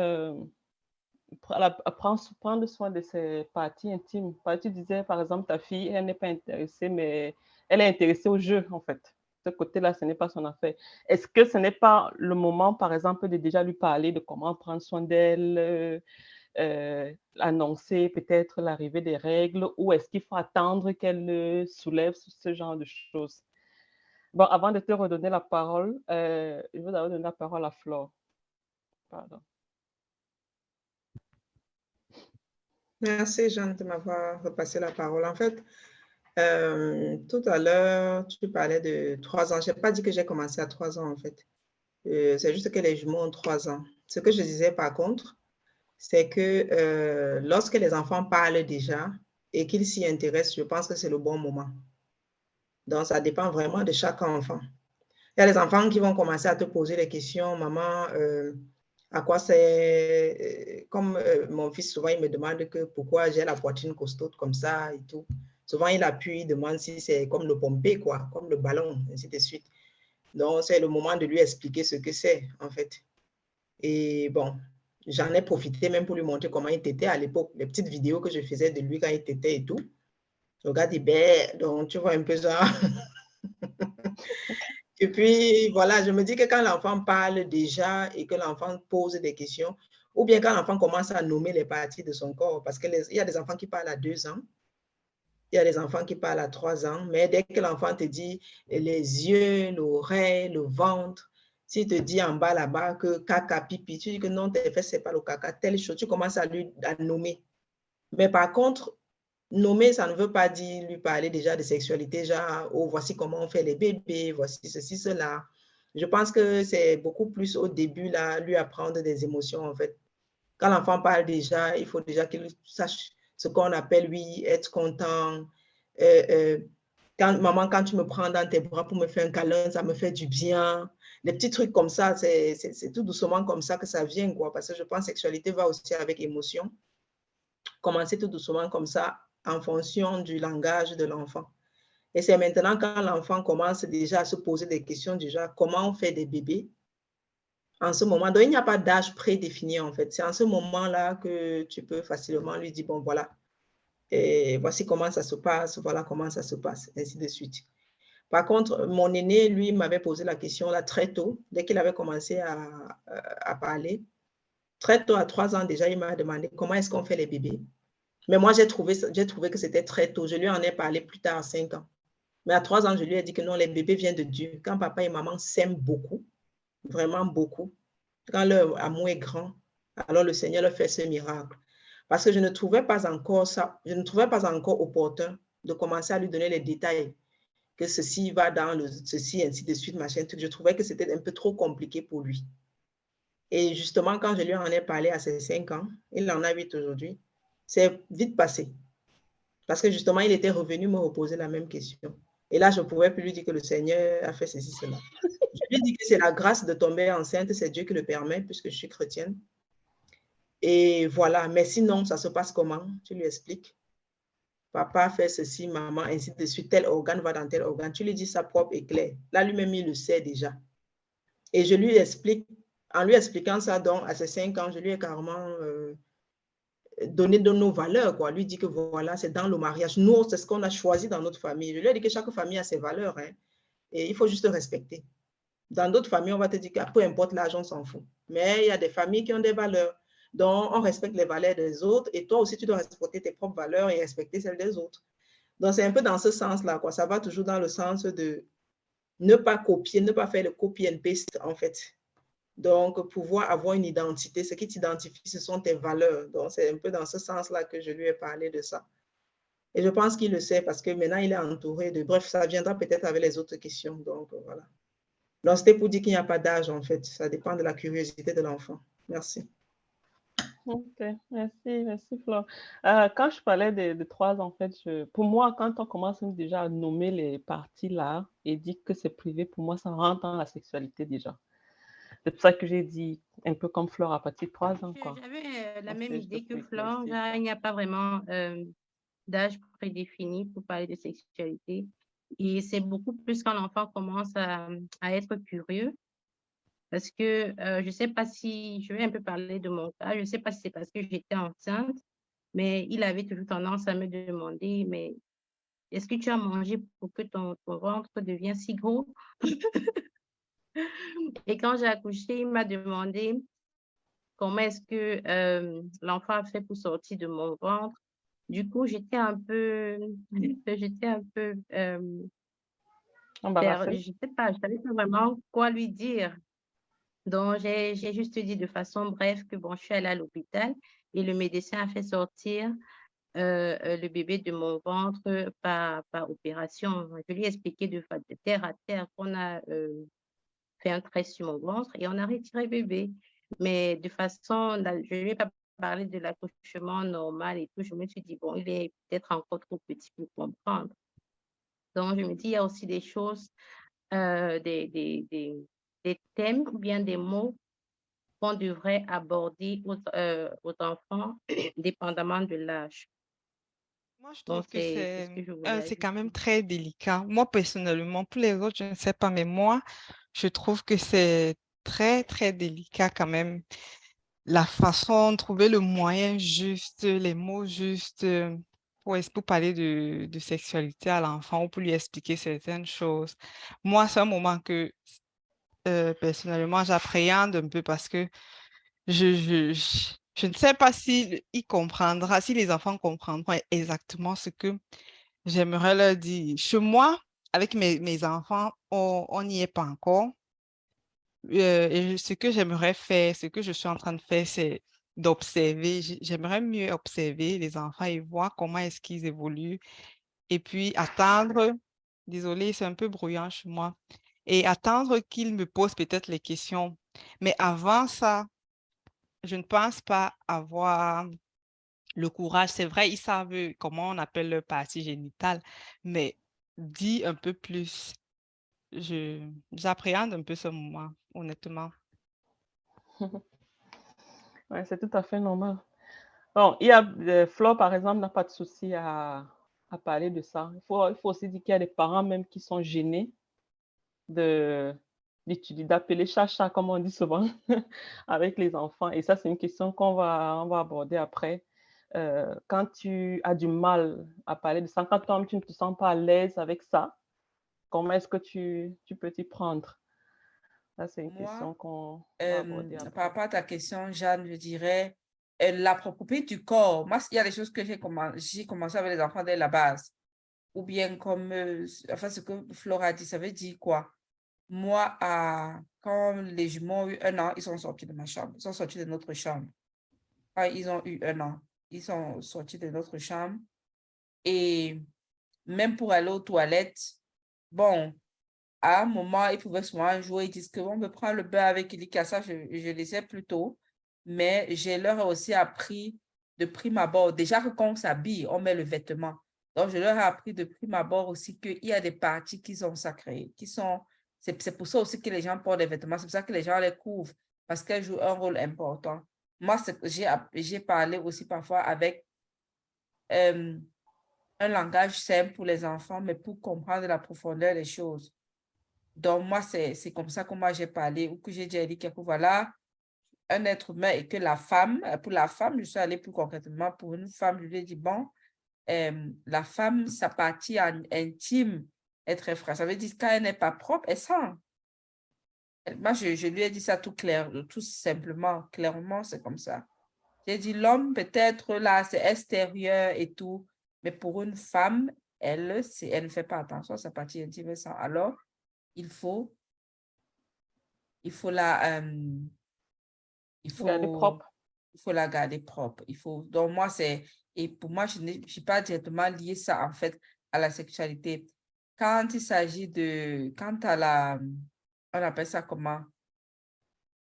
prendre soin de ses parties intimes. Tu disais, par exemple, ta fille, elle n'est pas intéressée, mais elle est intéressée au jeu, en fait. Ce côté-là, ce n'est pas son affaire. Est-ce que ce n'est pas le moment, par exemple, de déjà lui parler de comment prendre soin d'elle, annoncer peut-être l'arrivée des règles, ou est-ce qu'il faut attendre qu'elle soulève ce genre de choses? Bon, avant de te redonner la parole, je vais d'abord donner la parole à Flore. Pardon. Merci, Jeanne, de m'avoir repassé la parole. En fait, tout à l'heure, tu parlais de 3 ans. Je n'ai pas dit que j'ai commencé à 3 ans, en fait. C'est juste que les jumeaux ont 3 ans. Ce que je disais, par contre, c'est que lorsque les enfants parlent déjà et qu'ils s'y intéressent, je pense que c'est le bon moment. Donc, ça dépend vraiment de chaque enfant. Il y a des enfants qui vont commencer à te poser des questions. Maman, à quoi c'est... Comme mon fils, souvent, il me demande que pourquoi j'ai la poitrine costaud comme ça et tout. Souvent, il appuie, il demande si c'est comme le pompé, quoi, comme le ballon, ainsi de suite. Donc, c'est le moment de lui expliquer ce que c'est, en fait. Et bon, j'en ai profité même pour lui montrer comment il était à l'époque, les petites vidéos que je faisais de lui quand il était et tout. Je regarde, il ben, donc tu vois un peu ça. Et puis, voilà, je me dis que quand l'enfant parle déjà et que l'enfant pose des questions, ou bien quand l'enfant commence à nommer les parties de son corps, parce qu'il y a des enfants qui parlent à 2 ans, il y a des enfants qui parlent à 3 ans, mais dès que l'enfant te dit les yeux, l'oreille, le ventre, s'il te dit en bas là-bas que caca, pipi, tu dis que non, tes fesses, ce n'est pas le caca, telle chose, tu commences à lui nommer. Mais par contre, nommer, ça ne veut pas dire lui parler déjà de sexualité, genre, oh, voici comment on fait les bébés, voici ceci, cela. Je pense que c'est beaucoup plus au début, là, lui apprendre des émotions, en fait. Quand l'enfant parle déjà, il faut déjà qu'il sache ce qu'on appelle, oui, être content. Maman, quand tu me prends dans tes bras pour me faire un câlin, ça me fait du bien. Les petits trucs comme ça, c'est tout doucement comme ça que ça vient, quoi. Parce que je pense que sexualité va aussi avec émotion. Commencer tout doucement comme ça en fonction du langage de l'enfant. Et c'est maintenant quand l'enfant commence déjà à se poser des questions du genre comment on fait des bébés. En ce moment, donc il n'y a pas d'âge prédéfini en fait. C'est en ce moment-là que tu peux facilement lui dire, bon voilà, et voici comment ça se passe, voilà comment ça se passe, ainsi de suite. Par contre, mon aîné, lui, m'avait posé la question là très tôt, dès qu'il avait commencé à parler. Très tôt, à 3 ans déjà, il m'a demandé comment est-ce qu'on fait les bébés. Mais moi, j'ai trouvé que c'était très tôt. Je lui en ai parlé plus tard, à 5 ans. Mais à 3 ans, je lui ai dit que non, les bébés viennent de Dieu. Quand papa et maman s'aiment beaucoup, vraiment beaucoup, quand leur amour est grand, alors le Seigneur leur fait ce miracle. Parce que je ne trouvais pas encore opportun de commencer à lui donner les détails, que ceci va dans ceci, ainsi de suite, machin, tout. Je trouvais que c'était un peu trop compliqué pour lui. Et justement, quand je lui en ai parlé à ses 5 ans, il en a 8 aujourd'hui, c'est vite passé. Parce que justement, il était revenu me reposer la même question. Et là, je ne pouvais plus lui dire que le Seigneur a fait ceci, cela. Je lui ai dit que c'est la grâce de tomber enceinte, c'est Dieu qui le permet, puisque je suis chrétienne. Et voilà, mais sinon, ça se passe comment? Tu lui expliques. Papa fait ceci, maman, ainsi de suite, tel organe va dans tel organe. Tu lui dis ça propre et clair. Là, lui-même, il le sait déjà. Et je lui explique, en lui expliquant ça, donc, à ses 5 ans, je lui ai carrément donné de nos valeurs, quoi. Lui dit que voilà, c'est dans le mariage. Nous, c'est ce qu'on a choisi dans notre famille. Je lui ai dit que chaque famille a ses valeurs, hein, et il faut juste respecter. Dans d'autres familles, on va te dire que peu importe l'âge, on s'en fout. Mais il y a des familles qui ont des valeurs. Donc, on respecte les valeurs des autres et toi aussi, tu dois respecter tes propres valeurs et respecter celles des autres. Donc, c'est un peu dans ce sens-là, quoi. Ça va toujours dans le sens de ne pas copier, ne pas faire le copy and paste, en fait. Donc, pouvoir avoir une identité, ce qui t'identifie, ce sont tes valeurs. Donc, c'est un peu dans ce sens-là que je lui ai parlé de ça. Et je pense qu'il le sait parce que maintenant, il est entouré de... Bref, ça viendra peut-être avec les autres questions. Donc, voilà. Donc, c'était pour dire qu'il n'y a pas d'âge, en fait. Ça dépend de la curiosité de l'enfant. Merci. Ok, merci Flore. Quand je parlais de 3 en fait, pour moi, quand on commence déjà à nommer les parties là et dire que c'est privé, pour moi, ça rentre dans la sexualité déjà. C'est pour ça que j'ai dit un peu comme Flore à partir de 3 ans, quoi. J'avais la On même sait idée que plus Flore. classique, Genre, il n'y a pas vraiment d'âge prédéfini pour parler de sexualité. Et c'est beaucoup plus quand l'enfant commence à être curieux. Parce que je ne sais pas si, je vais un peu parler de mon cas, je ne sais pas si c'est parce que j'étais enceinte, mais il avait toujours tendance à me demander, mais est-ce que tu as mangé pour que ton ventre devienne si gros? Et quand j'ai accouché, il m'a demandé comment est-ce que l'enfant a fait pour sortir de mon ventre. Du coup, j'étais un peu, embarrassée. je sais pas, je savais pas vraiment quoi lui dire. Donc, j'ai juste dit de façon brève que bon, je suis allée à l'hôpital et le médecin a fait sortir le bébé de mon ventre par opération. Je lui ai expliqué de terre à terre qu'on a fait un trait sur mon ventre et on a retiré le bébé. Mais de façon, je ne lui ai pas parlé de l'accouchement normal et tout. Je me suis dit, bon, il est peut-être encore trop petit pour comprendre. Donc, je me dis, il y a aussi des choses, des thèmes ou bien des mots qu'on devrait aborder aux enfants, dépendamment de l'âge. Moi, je Donc, trouve que c'est ce que je voulais c'est quand même ajouter. très délicat. Moi, personnellement, pour les autres, je ne sais pas, mais moi, je trouve que c'est très, très délicat quand même. La façon, trouver le moyen juste, les mots justes pour parler de sexualité à l'enfant ou pour lui expliquer certaines choses. Moi, c'est un moment que personnellement, j'appréhende un peu parce que je ne sais pas si il comprendra, si les enfants comprendront exactement ce que j'aimerais leur dire. Chez moi, avec mes enfants, on n'y est pas encore. Et ce que j'aimerais faire, ce que je suis en train de faire, c'est d'observer. J'aimerais mieux observer les enfants et voir comment est-ce qu'ils évoluent. Et puis attendre, désolée, c'est un peu bruyant chez moi, et attendre qu'ils me posent peut-être les questions. Mais avant ça, je ne pense pas avoir le courage. C'est vrai, ils savent comment on appelle leur partie génitale, mais dis un peu plus. J'appréhende un peu ce moment, honnêtement. Ouais, c'est tout à fait normal. Bon, il y a Flo, par exemple, n'a pas de souci à parler de ça. Il faut aussi dire qu'il y a des parents même qui sont gênés d'appeler chat, comme on dit souvent, avec les enfants. Et ça, c'est une question on va aborder après. Quand tu as du mal à parler de ça, quand toi, tu ne te sens pas à l'aise avec ça, comment est-ce que tu peux t'y prendre? Ça, c'est une Moi, question qu'on va aborder après. par rapport à ta question, Jeanne, je dirais la propriété du corps. Moi, il y a des choses que j'ai commencé avec les enfants dès la base. Ou bien comme, enfin, ce que Flora a dit, ça veut dire quoi? Moi, quand les jumeaux ont eu 1 an, ils sont sortis de ma chambre. Ils sont sortis de notre chambre. Quand ils ont eu 1 an, ils sont sortis de notre chambre. Et même pour aller aux toilettes, bon, à un moment, ils pouvaient souvent jouer. Ils disent qu'on me prend le bain avec Ilika. Ça, je laissais plus tôt. Mais je leur ai aussi appris de prime abord. Déjà que quand on s'habille, on met le vêtement. Donc, je leur ai appris de prime abord aussi qu'il y a des parties qui sont sacrées, c'est pour ça aussi que les gens portent des vêtements, c'est pour ça que les gens les couvrent, parce qu'elles jouent un rôle important. Moi, j'ai parlé aussi parfois avec un langage simple pour les enfants, mais pour comprendre la profondeur des choses. Donc, moi, c'est comme ça que moi j'ai parlé, ou que j'ai déjà dit que voilà, un être humain et que la femme, pour la femme, je suis allée plus concrètement pour une femme, je lui ai dit, bon, la femme, sa partie intime est très fragile. Ça veut dire quand elle n'est pas propre, elle sent. Moi, je lui ai dit ça tout clair, tout simplement, clairement, c'est comme ça. J'ai dit, l'homme, peut-être là, c'est extérieur et tout, mais pour une femme, elle ne fait pas attention à sa partie intime. Elle sent. Alors, il faut la... Garder propre. Il faut la garder propre. Donc, moi, et pour moi, je n'ai pas directement lié ça, en fait, à la sexualité. Quand il s'agit quant à on appelle ça comment?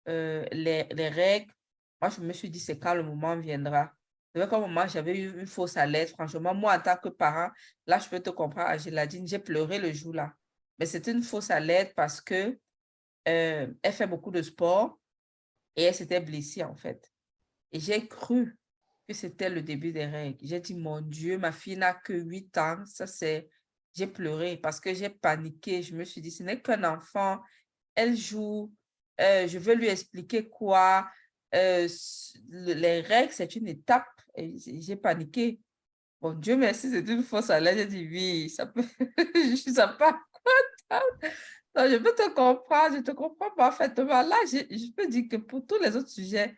Les règles, moi, je me suis dit, c'est quand le moment viendra. C'est vrai qu'au moment, j'avais eu une fausse alerte. Franchement, moi, en tant que parent, là, je peux te comprendre, Angéladine, j'ai pleuré le jour-là. Mais c'est une fausse alerte parce que elle fait beaucoup de sport et elle s'était blessée, en fait. Et j'ai cru que c'était le début des règles. J'ai dit, mon Dieu, ma fille n'a que 8 ans. J'ai pleuré parce que j'ai paniqué. Je me suis dit, ce n'est qu'un enfant. Elle joue. Je veux lui expliquer quoi. Les règles, c'est une étape. J'ai paniqué. Mon Dieu, merci, c'est une fausse alerte. J'ai dit, oui, ça peut... je ne sais pas quoi. Non, je peux te comprendre. Je te comprends parfaitement. Là, je peux dire que pour tous les autres sujets,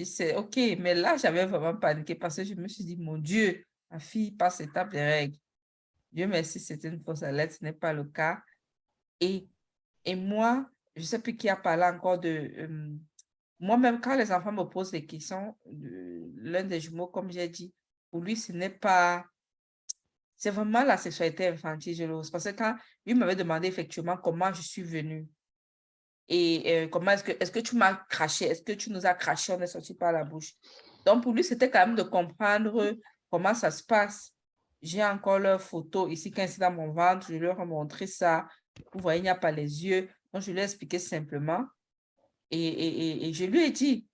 c'est OK, mais là, j'avais vraiment paniqué parce que je me suis dit, mon Dieu, ma fille passe l'étape des règles. Dieu merci, c'était une fausse alerte, ce n'est pas le cas. Et moi, je ne sais plus qui a parlé encore de... moi-même, quand les enfants me posent des questions, l'un des jumeaux, comme j'ai dit, pour lui, ce n'est pas... C'est vraiment la sexualité infantile, je l'ose. Parce que quand lui m'avait demandé effectivement comment je suis venue, et comment est-ce que tu m'as craché? Est-ce que tu nous as craché? On est sorti par la bouche. Donc, pour lui, c'était quand même de comprendre comment ça se passe. J'ai encore leur photo ici, quand c'est dans mon ventre. Je leur ai montré ça. Vous voyez, il n'y a pas les yeux. Donc, je lui ai expliqué simplement. Et je lui ai dit,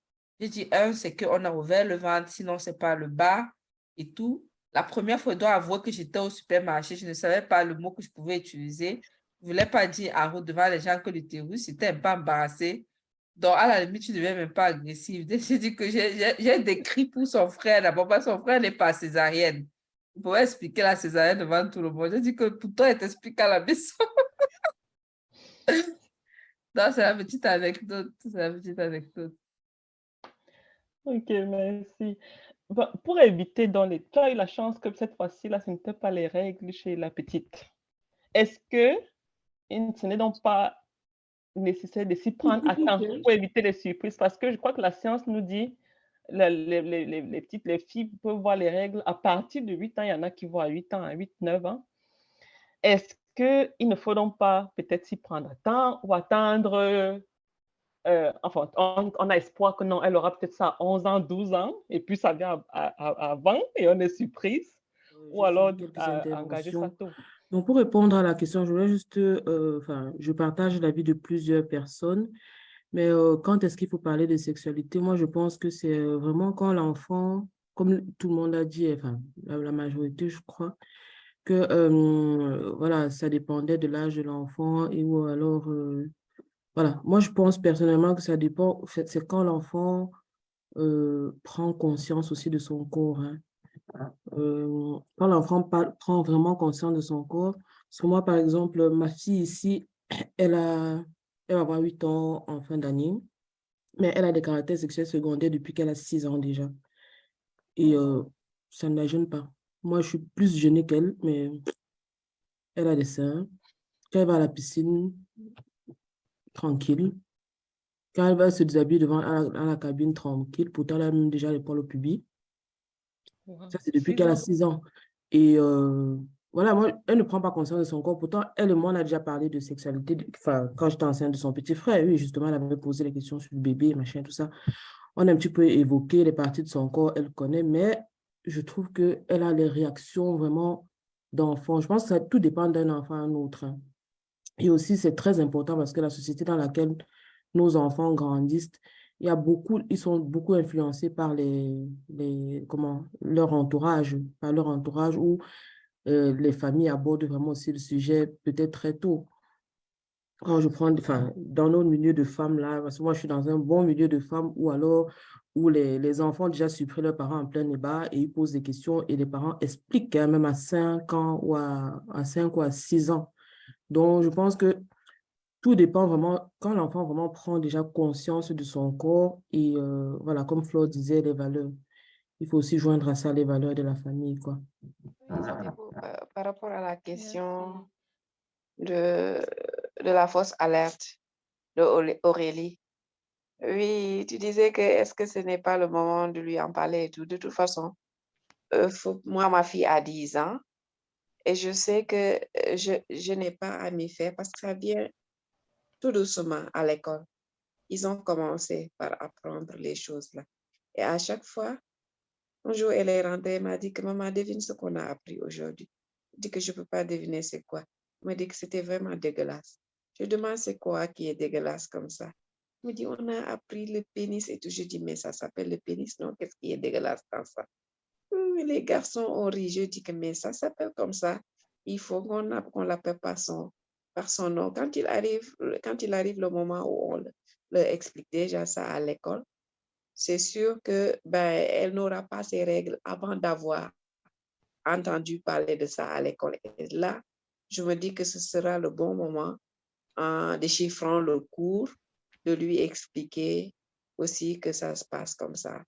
c'est qu'on a ouvert le ventre, sinon, ce n'est pas le bas et tout. La première fois, je dois avouer que j'étais au supermarché. Je ne savais pas le mot que je pouvais utiliser. Je ne voulais pas dire en route devant les gens que l'utérus, c'était un peu embarrassé. Donc, à la limite, tu ne deviens même pas agressive. J'ai dit que j'ai décrit pour son frère. D'abord, parce que son frère n'est pas césarienne. Il pouvait expliquer la césarienne devant tout le monde. J'ai dit que pour toi, elle t'explique à la maison. Non, c'est la petite anecdote. C'est la petite anecdote. Ok, merci. Bon, pour éviter tu as eu la chance que cette fois-ci, là, ce n'était pas les règles chez la petite. Est-ce que ce n'est donc pas nécessaire de s'y prendre à temps pour éviter les surprises? Parce que je crois que la science nous dit les filles peuvent voir les règles à partir de 8 ans. Il y en a qui voient à 8 ans, à 8, 9 ans. Est-ce qu'il ne faut donc pas peut-être s'y prendre à temps ou attendre enfin, on a espoir que non, elle aura peut-être ça à 11 ans, 12 ans, et puis ça vient avant et on est surprise, ou alors engager ça tôt. Donc, pour répondre à la question, je voulais juste, je partage l'avis de plusieurs personnes, mais quand est-ce qu'il faut parler de sexualité? Moi, je pense que c'est vraiment quand l'enfant, comme tout le monde a dit, enfin, la majorité, je crois, que voilà, ça dépendait de l'âge de l'enfant et ou alors, voilà. Moi, je pense personnellement que ça dépend, c'est quand l'enfant prend conscience aussi de son corps, hein. Quand l'enfant prend vraiment conscience de son corps. Parce que moi, par exemple, ma fille ici, elle va avoir 8 ans en fin d'année, mais elle a des caractères sexuels secondaires depuis qu'elle a 6 ans déjà. Et ça ne la gêne pas. Moi, je suis plus gênée qu'elle, mais elle a des seins. Quand elle va à la piscine, tranquille. Quand elle va se déshabiller devant à la cabine, tranquille. Pourtant, elle a même déjà les poils au pubis. Ça, c'est depuis qu'elle a 6 ans. Et voilà, moi, elle ne prend pas conscience de son corps. Pourtant, elle et moi, on a déjà parlé de sexualité. Enfin, quand j'étais enceinte de son petit frère, oui, justement, elle avait posé les questions sur le bébé, machin, tout ça. On a un petit peu évoqué les parties de son corps, elle connaît, mais je trouve qu'elle a les réactions vraiment d'enfants. Je pense que tout dépend d'un enfant à un autre, hein. Et aussi, c'est très important parce que la société dans laquelle nos enfants grandissent, ils sont beaucoup influencés par leur entourage, ou les familles abordent vraiment aussi le sujet peut-être très tôt. Quand je prends, enfin, dans nos milieux de femmes là, parce que moi je suis dans un bon milieu de femmes où les enfants ont déjà surpris leurs parents en plein débat et ils posent des questions et les parents expliquent hein, même à 5 ans à 5 ou à 6 ans. Donc je pense que tout dépend vraiment, quand l'enfant vraiment prend déjà conscience de son corps et voilà, comme Flo disait, les valeurs. Il faut aussi joindre à ça les valeurs de la famille, quoi. Oui, c'était par rapport à la question de la fausse alerte de Aurélie. Oui, tu disais que est-ce que ce n'est pas le moment de lui en parler et tout. De toute façon, moi, ma fille a 10 ans et je sais que je n'ai pas à m'y faire parce que ça vient tout doucement à l'école. Ils ont commencé par apprendre les choses là. Et à chaque fois, un jour, elle est rentrée, elle m'a dit que maman, devine ce qu'on a appris aujourd'hui. Je dis que je ne peux pas deviner c'est quoi. Elle m'a dit que c'était vraiment dégueulasse. Je demande c'est quoi qui est dégueulasse comme ça. Elle me dit, on a appris le pénis et tout. Je dis, mais ça s'appelle le pénis, non? Qu'est-ce qui est dégueulasse dans ça? Les garçons ont ri. Je dis que, mais ça s'appelle comme ça. Il faut qu'on l'appelle par son nom. Quand il arrive le moment où on leur explique déjà ça à l'école, c'est sûr que elle n'aura pas ses règles avant d'avoir entendu parler de ça à l'école. Et là, je me dis que ce sera le bon moment en déchiffrant le cours de lui expliquer aussi que ça se passe comme ça.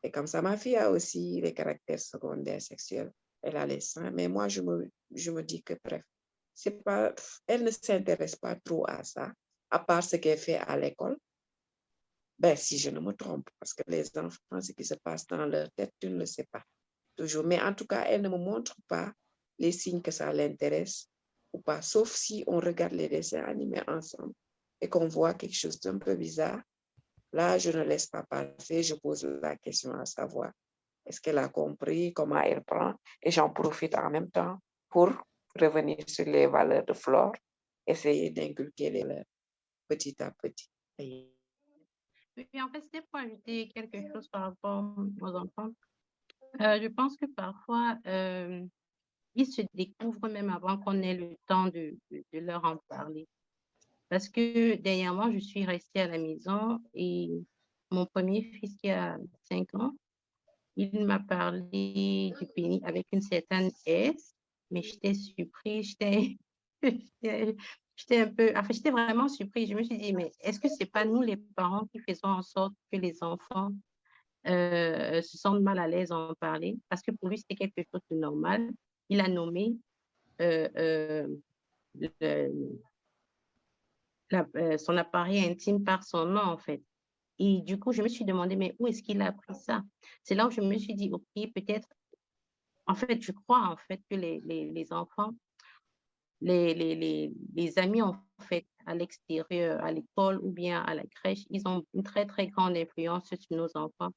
Et comme ça, ma fille a aussi les caractères secondaires sexuels. Elle a les seins, mais moi, je me dis que bref, elle ne s'intéresse pas trop à ça, à part ce qu'elle fait à l'école. Si je ne me trompe, parce que les enfants, ce qui se passe dans leur tête, tu ne le sais pas toujours. Mais en tout cas, elle ne me montre pas les signes que ça l'intéresse ou pas, sauf si on regarde les dessins animés ensemble et qu'on voit quelque chose d'un peu bizarre. Là, je ne laisse pas passer, je pose la question à savoir est-ce qu'elle a compris comment elle prend et j'en profite en même temps pour revenir sur les valeurs de Flore, essayer d'inculquer les valeurs petit à petit. Oui, en fait, c'était pour ajouter quelque chose par rapport aux enfants. Je pense que parfois, ils se découvrent même avant qu'on ait le temps de leur en parler. Parce que dernièrement, je suis restée à la maison et mon premier fils qui a 5 ans, il m'a parlé du pénis avec une certaine aise, mais j'étais surprise, j'étais un peu, enfin, j'étais vraiment surprise. Je me suis dit, mais est-ce que c'est pas nous les parents qui faisons en sorte que les enfants se sentent mal à l'aise à en parler? Parce que pour lui, c'était quelque chose de normal. Il a nommé son appareil intime par son nom, en fait. Et du coup, je me suis demandé, mais où est-ce qu'il a appris ça? C'est là où je me suis dit, OK, peut-être, en fait, je crois en fait que les enfants, les amis, en fait, à l'extérieur, à l'école ou bien à la crèche, ils ont une très, très grande influence sur nos enfants.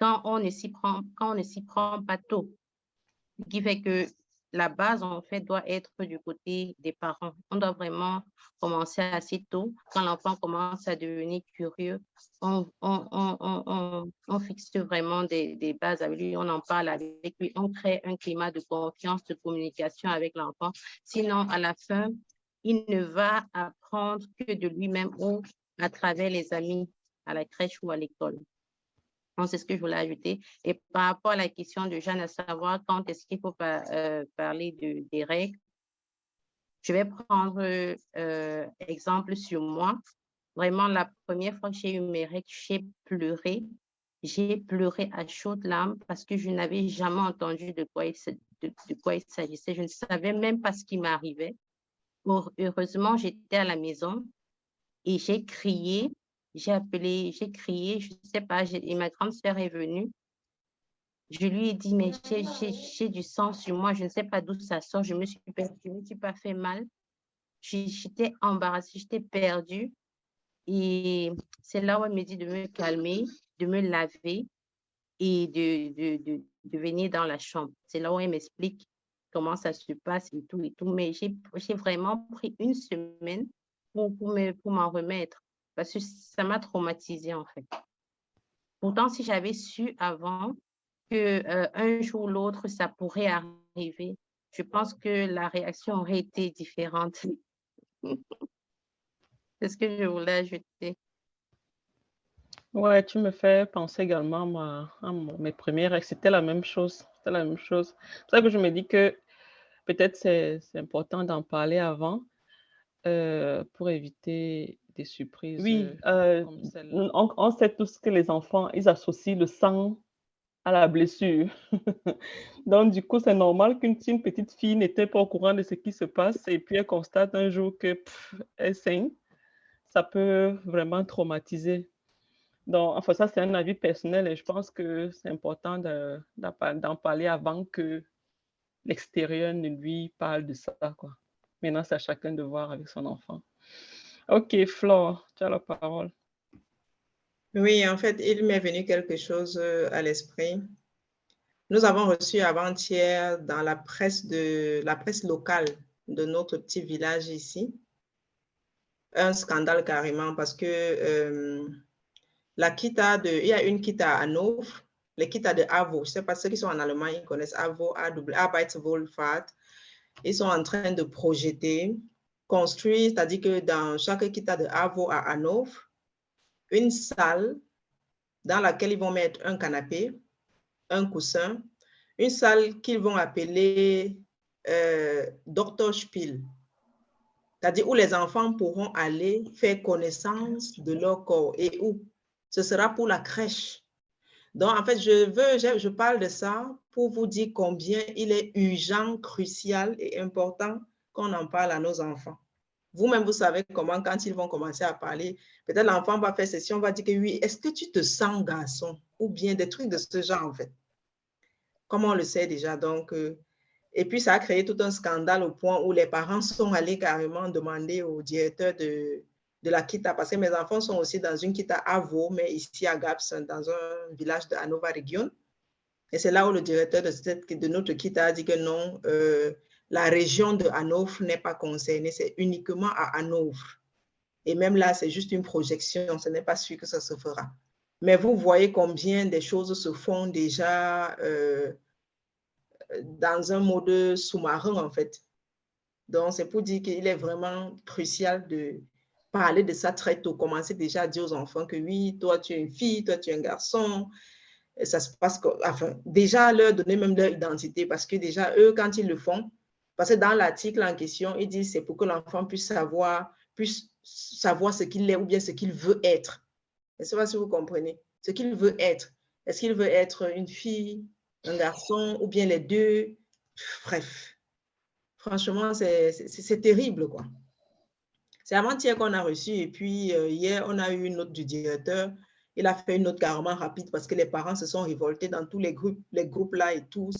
Quand on ne s'y prend pas tôt, ce qui fait que la base, en fait, doit être du côté des parents. On doit vraiment commencer assez tôt. Quand l'enfant commence à devenir curieux, on fixe vraiment des bases avec lui, on en parle avec lui, on crée un climat de confiance, de communication avec l'enfant. Sinon, à la fin, il ne va apprendre que de lui-même ou à travers les amis à la crèche ou à l'école. Donc, c'est ce que je voulais ajouter. Et par rapport à la question de Jeanne, à savoir quand est-ce qu'il faut parler des règles, je vais prendre exemple sur moi. Vraiment, la première fois que j'ai eu mes règles, j'ai pleuré. J'ai pleuré à chaudes larmes parce que je n'avais jamais entendu de quoi il s'agissait. Je ne savais même pas ce qui m'arrivait. Heureusement, j'étais à la maison et j'ai crié. J'ai appelé, j'ai crié, je ne sais pas, et ma grande sœur est venue. Je lui ai dit, mais j'ai du sang sur moi, je ne sais pas d'où ça sort, je ne me suis pas fait mal. J'étais embarrassée, j'étais perdue. Et c'est là où elle me dit de me calmer, de me laver et de venir dans la chambre. C'est là où elle m'explique comment ça se passe et tout, mais j'ai vraiment pris une semaine pour m'en remettre parce que ça m'a traumatisée en fait. Pourtant, si j'avais su avant que un jour ou l'autre, ça pourrait arriver, je pense que la réaction aurait été différente. C'est ce que je voulais ajouter. Ouais, tu me fais penser également mes premières ex. C'était la même chose. C'était la même chose. C'est pour ça que je me dis que peut-être c'est important d'en parler avant pour éviter des surprises Oui, comme celle-là. On sait tous que les enfants, ils associent le sang à la blessure. Donc, du coup, c'est normal si une petite fille n'était pas au courant de ce qui se passe et puis elle constate un jour que elle saigne, ça peut vraiment traumatiser. Donc, enfin, ça, c'est un avis personnel et je pense que c'est important d'en parler avant que l'extérieur ne lui parle de ça, quoi. Maintenant, c'est à chacun de voir avec son enfant. OK, Flore, tu as la parole. Oui, en fait, il m'est venu quelque chose à l'esprit. Nous avons reçu avant-hier dans la presse locale de notre petit village ici, un scandale carrément parce que il y a une kita à Hannover, les kita de AWO, je ne sais pas ceux qui sont en Allemagne, ils connaissent AWO, Arbeitswohlfahrt. Ils sont en train de construire, c'est-à-dire que dans chaque kita de AWO à Hannover, une salle dans laquelle ils vont mettre un canapé, un coussin, une salle qu'ils vont appeler Dr. Spiel, c'est-à-dire où les enfants pourront aller faire connaissance de leur corps et où ce sera pour la crèche. Donc, en fait, je parle de ça pour vous dire combien il est urgent, crucial et important qu'on en parle à nos enfants. Vous-même, vous savez comment, quand ils vont commencer à parler, peut-être l'enfant va faire ceci, on va dire que oui, est-ce que tu te sens garçon? Ou bien des trucs de ce genre, en fait. Comme on le sait déjà. Donc, et puis, ça a créé tout un scandale au point où les parents sont allés carrément demander au directeur de la kita, parce que mes enfants sont aussi dans une kita à Vaud, mais ici à Gaps, dans un village de Hannover Region. Et c'est là où le directeur de notre kita a dit que non, la région de Hannover n'est pas concernée, c'est uniquement à Hannover. Et même là, c'est juste une projection, ce n'est pas sûr que ça se fera. Mais vous voyez combien des choses se font déjà dans un mode sous-marin, en fait. Donc, c'est pour dire qu'il est vraiment crucial de parler de ça très tôt, commencer déjà à dire aux enfants que oui, toi, tu es une fille, toi, tu es un garçon. Et ça se passe, enfin, déjà leur donner même leur identité, parce que déjà, eux, quand ils le font, parce que dans l'article en question, ils disent c'est pour que l'enfant puisse savoir ce qu'il est ou bien ce qu'il veut être. Je ne sais pas si vous comprenez. Ce qu'il veut être. Est-ce qu'il veut être une fille, un garçon ou bien les deux? Bref. Franchement, c'est terrible, quoi. C'est avant-hier qu'on a reçu et puis hier, on a eu une note du directeur. Il a fait une note carrément rapide parce que les parents se sont révoltés dans tous les groupes là et tout.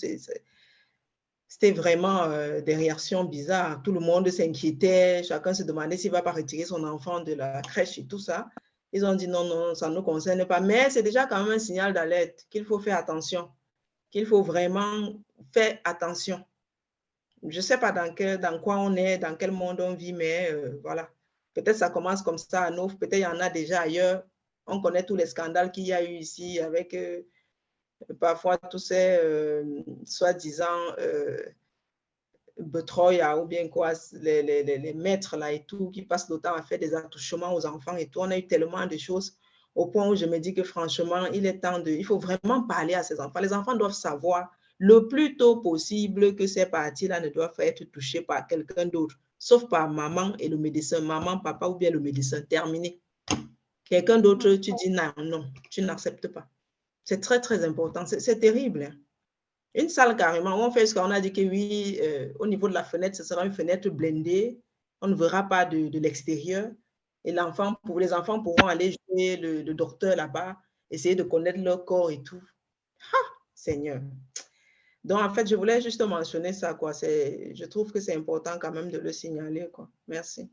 C'était vraiment des réactions bizarres. Tout le monde s'inquiétait. Chacun se demandait s'il ne va pas retirer son enfant de la crèche et tout ça. Ils ont dit non, non, ça ne nous concerne pas. Mais c'est déjà quand même un signal d'alerte qu'il faut faire attention, qu'il faut vraiment faire attention. Je ne sais pas dans quoi on est, dans quel monde on vit, mais voilà. Peut-être ça commence comme ça à Nouveau, peut-être il y en a déjà ailleurs. On connaît tous les scandales qu'il y a eu ici avec parfois tous ces soi-disant betreuils ou bien quoi, les maîtres là et tout, qui passent le temps à faire des attouchements aux enfants et tout. On a eu tellement de choses au point où je me dis que franchement, il faut vraiment parler à ces enfants. Les enfants doivent savoir le plus tôt possible que ces parties-là ne doivent pas être touchées par quelqu'un d'autre, sauf par maman et le médecin, maman, papa ou bien le médecin, terminé. Quelqu'un d'autre, tu dis non, non, tu n'acceptes pas. C'est très, très important. C'est terrible. Hein. Une salle carrément, on fait ce qu'on a dit que oui, au niveau de la fenêtre, ce sera une fenêtre blindée. On ne verra pas de l'extérieur. Et les enfants pourront aller jouer le docteur là-bas, essayer de connaître leur corps et tout. Ah, Seigneur. Donc, en fait, je voulais juste mentionner ça, quoi. Je trouve que c'est important quand même de le signaler, quoi. Merci.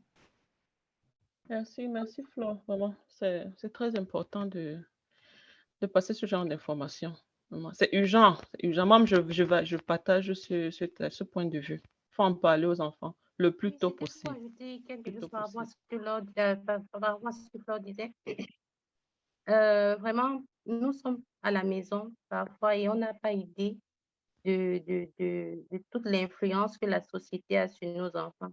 Merci, Flore. Vraiment, c'est très important de passer ce genre d'informations. Vraiment, c'est urgent, c'est urgent. Moi, je partage ce point de vue. Il faut en parler aux enfants le plus Oui, tôt c'était pour possible. ajouter quelque Plus chose tôt par rapport à possible. ce que par rapport à ce que Flore disait. Vraiment, nous sommes à la maison parfois et on n'a pas idée de toute l'influence que la société a sur nos enfants.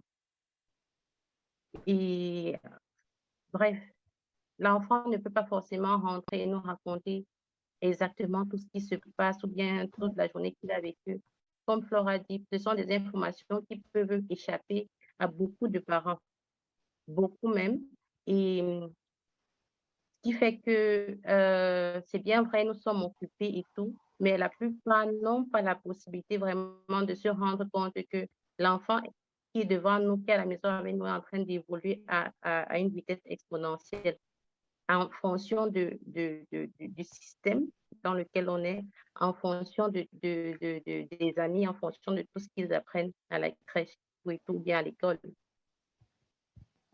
Et bref, l'enfant ne peut pas forcément rentrer et nous raconter exactement tout ce qui se passe ou bien toute la journée qu'il a vécue. Comme Flora dit, ce sont des informations qui peuvent échapper à beaucoup de parents, beaucoup même. Et ce qui fait que c'est bien vrai, nous sommes occupés et tout, mais la plupart n'ont pas la possibilité vraiment de se rendre compte que l'enfant qui est devant nous, qui est à la maison avec nous, est en train d'évoluer à une vitesse exponentielle en fonction du système dans lequel on est, en fonction des amis, en fonction de tout ce qu'ils apprennent à la crèche ou et tout bien à l'école.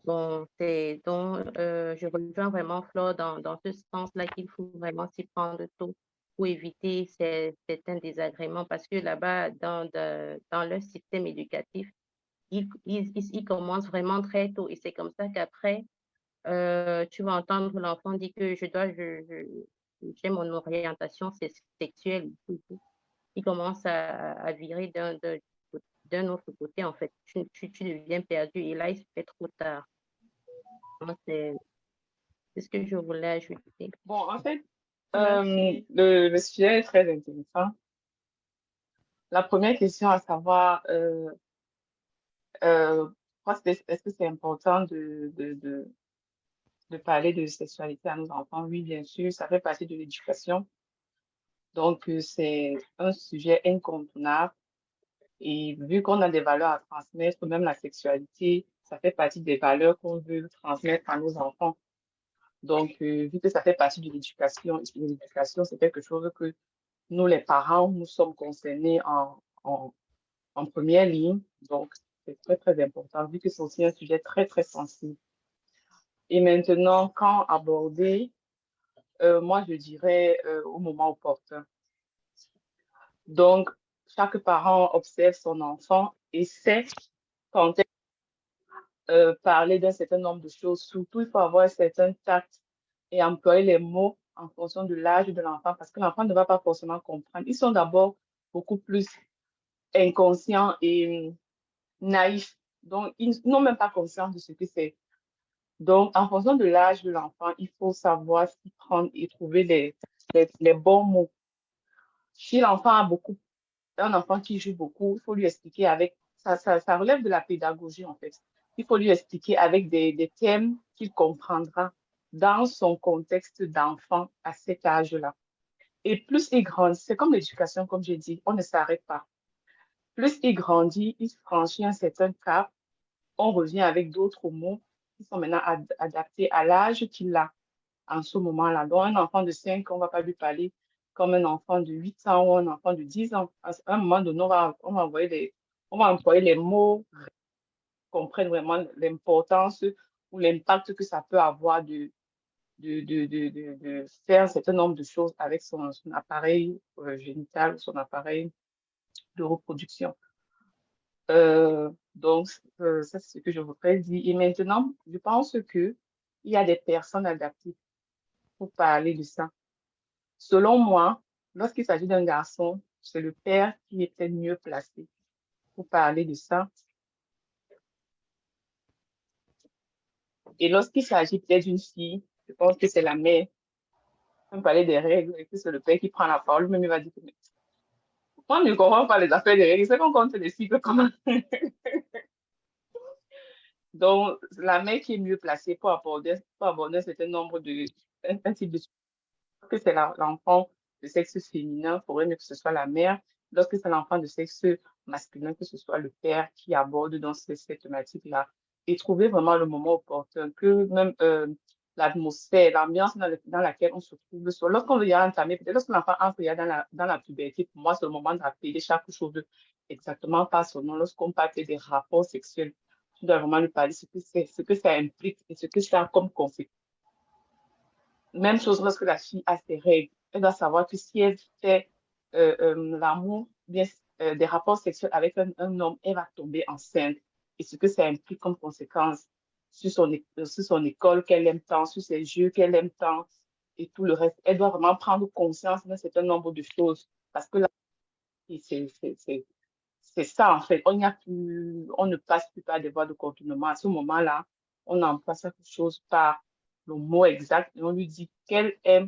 Bon, je rejoins vraiment Flore dans ce sens-là qu'il faut vraiment s'y prendre tôt pour éviter certains désagréments parce que là-bas, dans leur système éducatif, ils commencent vraiment très tôt et c'est comme ça qu'après, tu vas entendre l'enfant dire que j'ai mon orientation sexuelle. Et tout, et tout. Il commence à virer d'un autre côté, en fait. Tu deviens perdu et là, il se fait trop tard. Donc, c'est ce que je voulais ajouter. Bon, en fait, Merci. le sujet est très intéressant. La première question à savoir, est-ce que c'est important de parler de sexualité à nos enfants? Oui, bien sûr, ça fait partie de l'éducation. Donc, c'est un sujet incontournable. Et vu qu'on a des valeurs à transmettre, même la sexualité, ça fait partie des valeurs qu'on veut transmettre à nos enfants. Donc, vu que ça fait partie de l'éducation, c'est quelque chose que nous, les parents, nous sommes concernés en première ligne. Donc, c'est très, très important, vu que c'est aussi un sujet très, très sensible. Et maintenant, quand aborder, moi, je dirais au moment opportun. Donc, chaque parent observe son enfant et sait quand parler d'un certain nombre de choses. Surtout, il faut avoir un certain tact et employer les mots en fonction de l'âge de l'enfant parce que l'enfant ne va pas forcément comprendre. Ils sont d'abord beaucoup plus inconscients et naïfs. Donc, ils n'ont même pas conscience de ce que c'est. Donc, en fonction de l'âge de l'enfant, il faut savoir s'y prendre et trouver les bons mots. Si l'enfant a un enfant qui joue beaucoup, il faut lui expliquer avec, ça relève de la pédagogie en fait. Il faut lui expliquer avec des thèmes qu'il comprendra dans son contexte d'enfant à cet âge-là. Et plus il grandit, c'est comme l'éducation, comme j'ai dit, on ne s'arrête pas. Plus il grandit, il franchit un certain cap, on revient avec d'autres mots qui sont maintenant adaptés à l'âge qu'il a en ce moment-là. Donc, un enfant de 5 ans, on ne va pas lui parler comme un enfant de 8 ans ou un enfant de 10 ans. À un moment donné, on va employer les mots qui comprennent vraiment l'importance ou l'impact que ça peut avoir de faire un certain nombre de choses avec son appareil génital, son appareil de reproduction. Donc, ça, c'est ce que je voudrais dire. Et maintenant, je pense qu'il y a des personnes adaptées pour parler de ça. Selon moi, lorsqu'il s'agit d'un garçon, c'est le père qui est peut-être mieux placé pour parler de ça. Et lorsqu'il s'agit peut-être d'une fille, je pense que c'est la mère. On peut parler des règles et que c'est le père qui prend la parole, même il va dire que moi, je ne comprends pas les affaires des règles, c'est qu'on compte les cycles comment. Donc, la mère qui est mieux placée pour aborder un certain nombre un type de que c'est l'enfant de sexe féminin, il faudrait mieux que ce soit la mère. Lorsque c'est l'enfant de sexe masculin, que ce soit le père qui aborde dans cette thématique-là. Et trouver vraiment le moment opportun, que même l'atmosphère, l'ambiance dans laquelle on se trouve, lorsqu'on veut y entamer, peut-être lorsque l'enfant entre dans la puberté, pour moi, c'est le moment d'appeler chaque chose exactement par son nom. Lorsqu'on parle des rapports sexuels, tu dois vraiment lui parler ce que ça implique et ce que ça a comme conséquence. Même chose lorsque la fille a ses règles. elle doit savoir que si elle fait l'amour, bien des rapports sexuels avec un homme, elle va tomber enceinte. Et ce que ça implique comme conséquence sur son école qu'elle aime tant, sur ses jeux qu'elle aime tant et tout le reste. Elle doit vraiment prendre conscience d'un certain nombre de choses. Parce que là, c'est ça, en fait. On ne passe plus par des voies de contournement. À ce moment-là, on emploie quelque chose par le mot exact et on lui dit quel est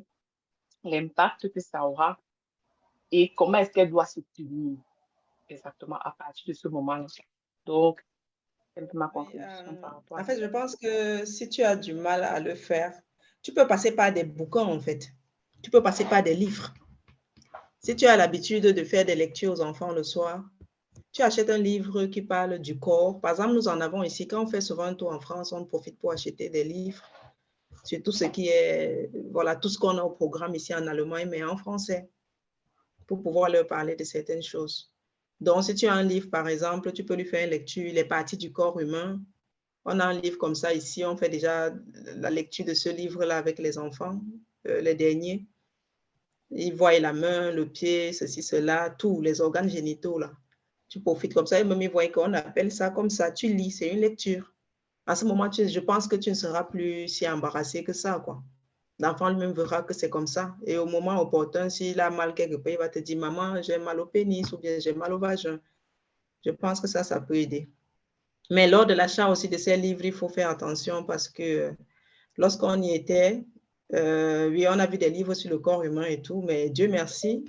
l'impact que ça aura et comment est-ce qu'elle doit se tenir exactement à partir de ce moment-là. Donc, c'est un peu ma contribution par rapport à En ça. fait, je pense que si tu as du mal à le faire, tu peux passer par des bouquins, en fait. Tu peux passer par des livres. Si tu as l'habitude de faire des lectures aux enfants le soir, tu achètes un livre qui parle du corps. Par exemple, nous en avons ici. Quand on fait souvent un tour en France, on profite pour acheter des livres sur tout ce qui est, voilà, tout ce qu'on a au programme ici en Allemagne, mais en français, pour pouvoir leur parler de certaines choses. Donc, si tu as un livre, par exemple, tu peux lui faire une lecture, les parties du corps humain. On a un livre comme ça ici, on fait déjà la lecture de ce livre-là avec les enfants, les derniers. Ils voient la main, le pied, ceci, cela, tous les organes génitaux, là. Tu profites comme ça, et même ils voient qu'on appelle ça comme ça. Tu lis, c'est une lecture. À ce moment, je pense que tu ne seras plus si embarrassé que ça, quoi. L'enfant lui-même verra que c'est comme ça. Et au moment opportun, s'il a mal quelque part, il va te dire, maman, j'ai mal au pénis ou bien j'ai mal au vagin. Je pense que ça peut aider. Mais lors de l'achat aussi de ces livres, il faut faire attention parce que lorsqu'on y était, oui, on a vu des livres sur le corps humain et tout, mais Dieu merci,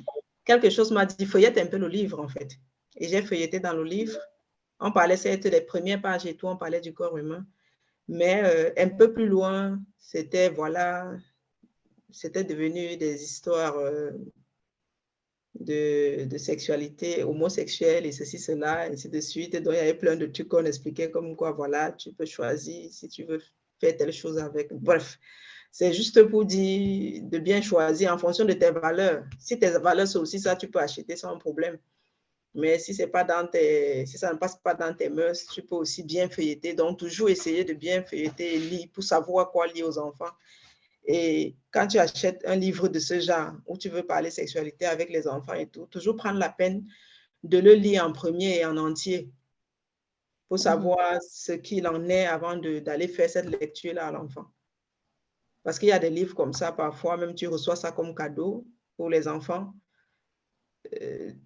quelque chose m'a dit, feuillette un peu le livre en fait. Et j'ai feuilleté dans le livre. On parlait, c'était les premières pages et tout, on parlait du corps humain. Mais un peu plus loin, c'était, voilà, c'était devenu des histoires de sexualité homosexuelle et ceci, cela, et ainsi de suite. Donc, il y avait plein de trucs qu'on expliquait comme quoi, voilà, tu peux choisir si tu veux faire telle chose avec. Bref, c'est juste pour dire de bien choisir en fonction de tes valeurs. Si tes valeurs sont aussi ça, tu peux acheter sans problème. Mais si ça ne passe pas dans tes mœurs, tu peux aussi bien feuilleter. Donc, toujours essayer de bien feuilleter et lire pour savoir quoi lire aux enfants. Et quand tu achètes un livre de ce genre où tu veux parler sexualité avec les enfants et tout, toujours prendre la peine de le lire en premier et en entier pour savoir ce qu'il en est avant d'aller faire cette lecture-là à l'enfant. Parce qu'il y a des livres comme ça, parfois, même tu reçois ça comme cadeau pour les enfants.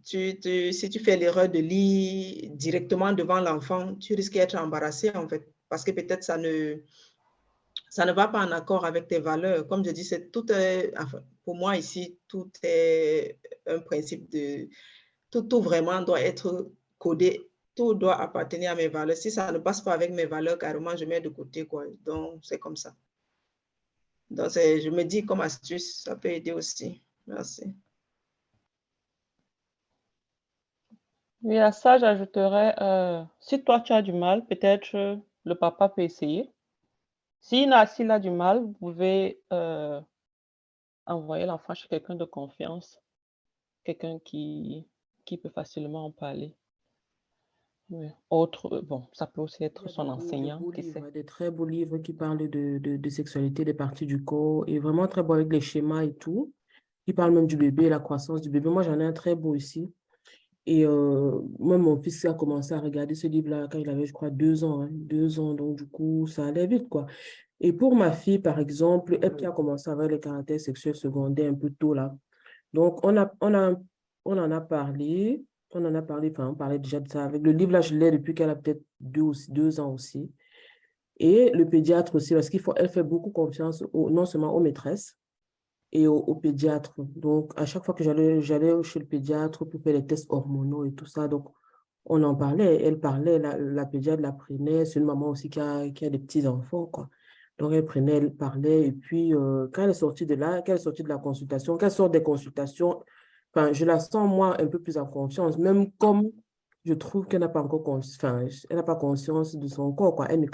Si tu fais l'erreur de lire directement devant l'enfant, tu risques d'être embarrassé en fait, parce que peut-être ça ne va pas en accord avec tes valeurs. Comme je dis, enfin, pour moi ici, tout est un principe de... Tout vraiment doit être codé, tout doit appartenir à mes valeurs. Si ça ne passe pas avec mes valeurs, carrément, je mets de côté, quoi. Donc, c'est comme ça. Donc, je me dis comme astuce, ça peut aider aussi. Merci. Oui, à ça, j'ajouterais, si toi tu as du mal, peut-être le papa peut essayer. S'il a du mal, vous pouvez envoyer l'enfant chez quelqu'un de confiance, quelqu'un qui peut facilement en parler. Oui. Bon, ça peut aussi Il y être a son des enseignant, beaux qui sait. livres, des très beaux livres qui parlent de sexualité, des parties du corps, et vraiment très beau avec les schémas et tout. Qui parlent même du bébé, la croissance du bébé. Moi, j'en ai un très beau ici. Et moi, mon fils a commencé à regarder ce livre-là quand il avait, je crois, 2 ans. 2 ans, donc du coup, ça allait vite, quoi. Et pour ma fille, par exemple, elle qui a commencé avec les caractères sexuels secondaires un peu tôt, là. Donc, on en a parlé. On en a parlé, enfin, on parlait déjà de ça. Avec le livre, là, je l'ai depuis qu'elle a peut-être 2 ans aussi. Et le pédiatre aussi, parce elle fait beaucoup confiance non seulement aux maîtresses, et au pédiatre. Donc, à chaque fois que j'allais chez le pédiatre pour faire les tests hormonaux et tout ça, donc on en parlait, elle parlait, la pédiatre la prenait, c'est une maman aussi qui a des petits-enfants, quoi. Donc, elle prenait, elle parlait, et puis quand elle est sortie de là, quand elle est sortie de la consultation, quand elle sort des consultations, enfin, je la sens, moi, un peu plus en confiance, même comme je trouve qu'elle n'a pas encore elle n'a pas conscience de son corps, quoi. Elle ne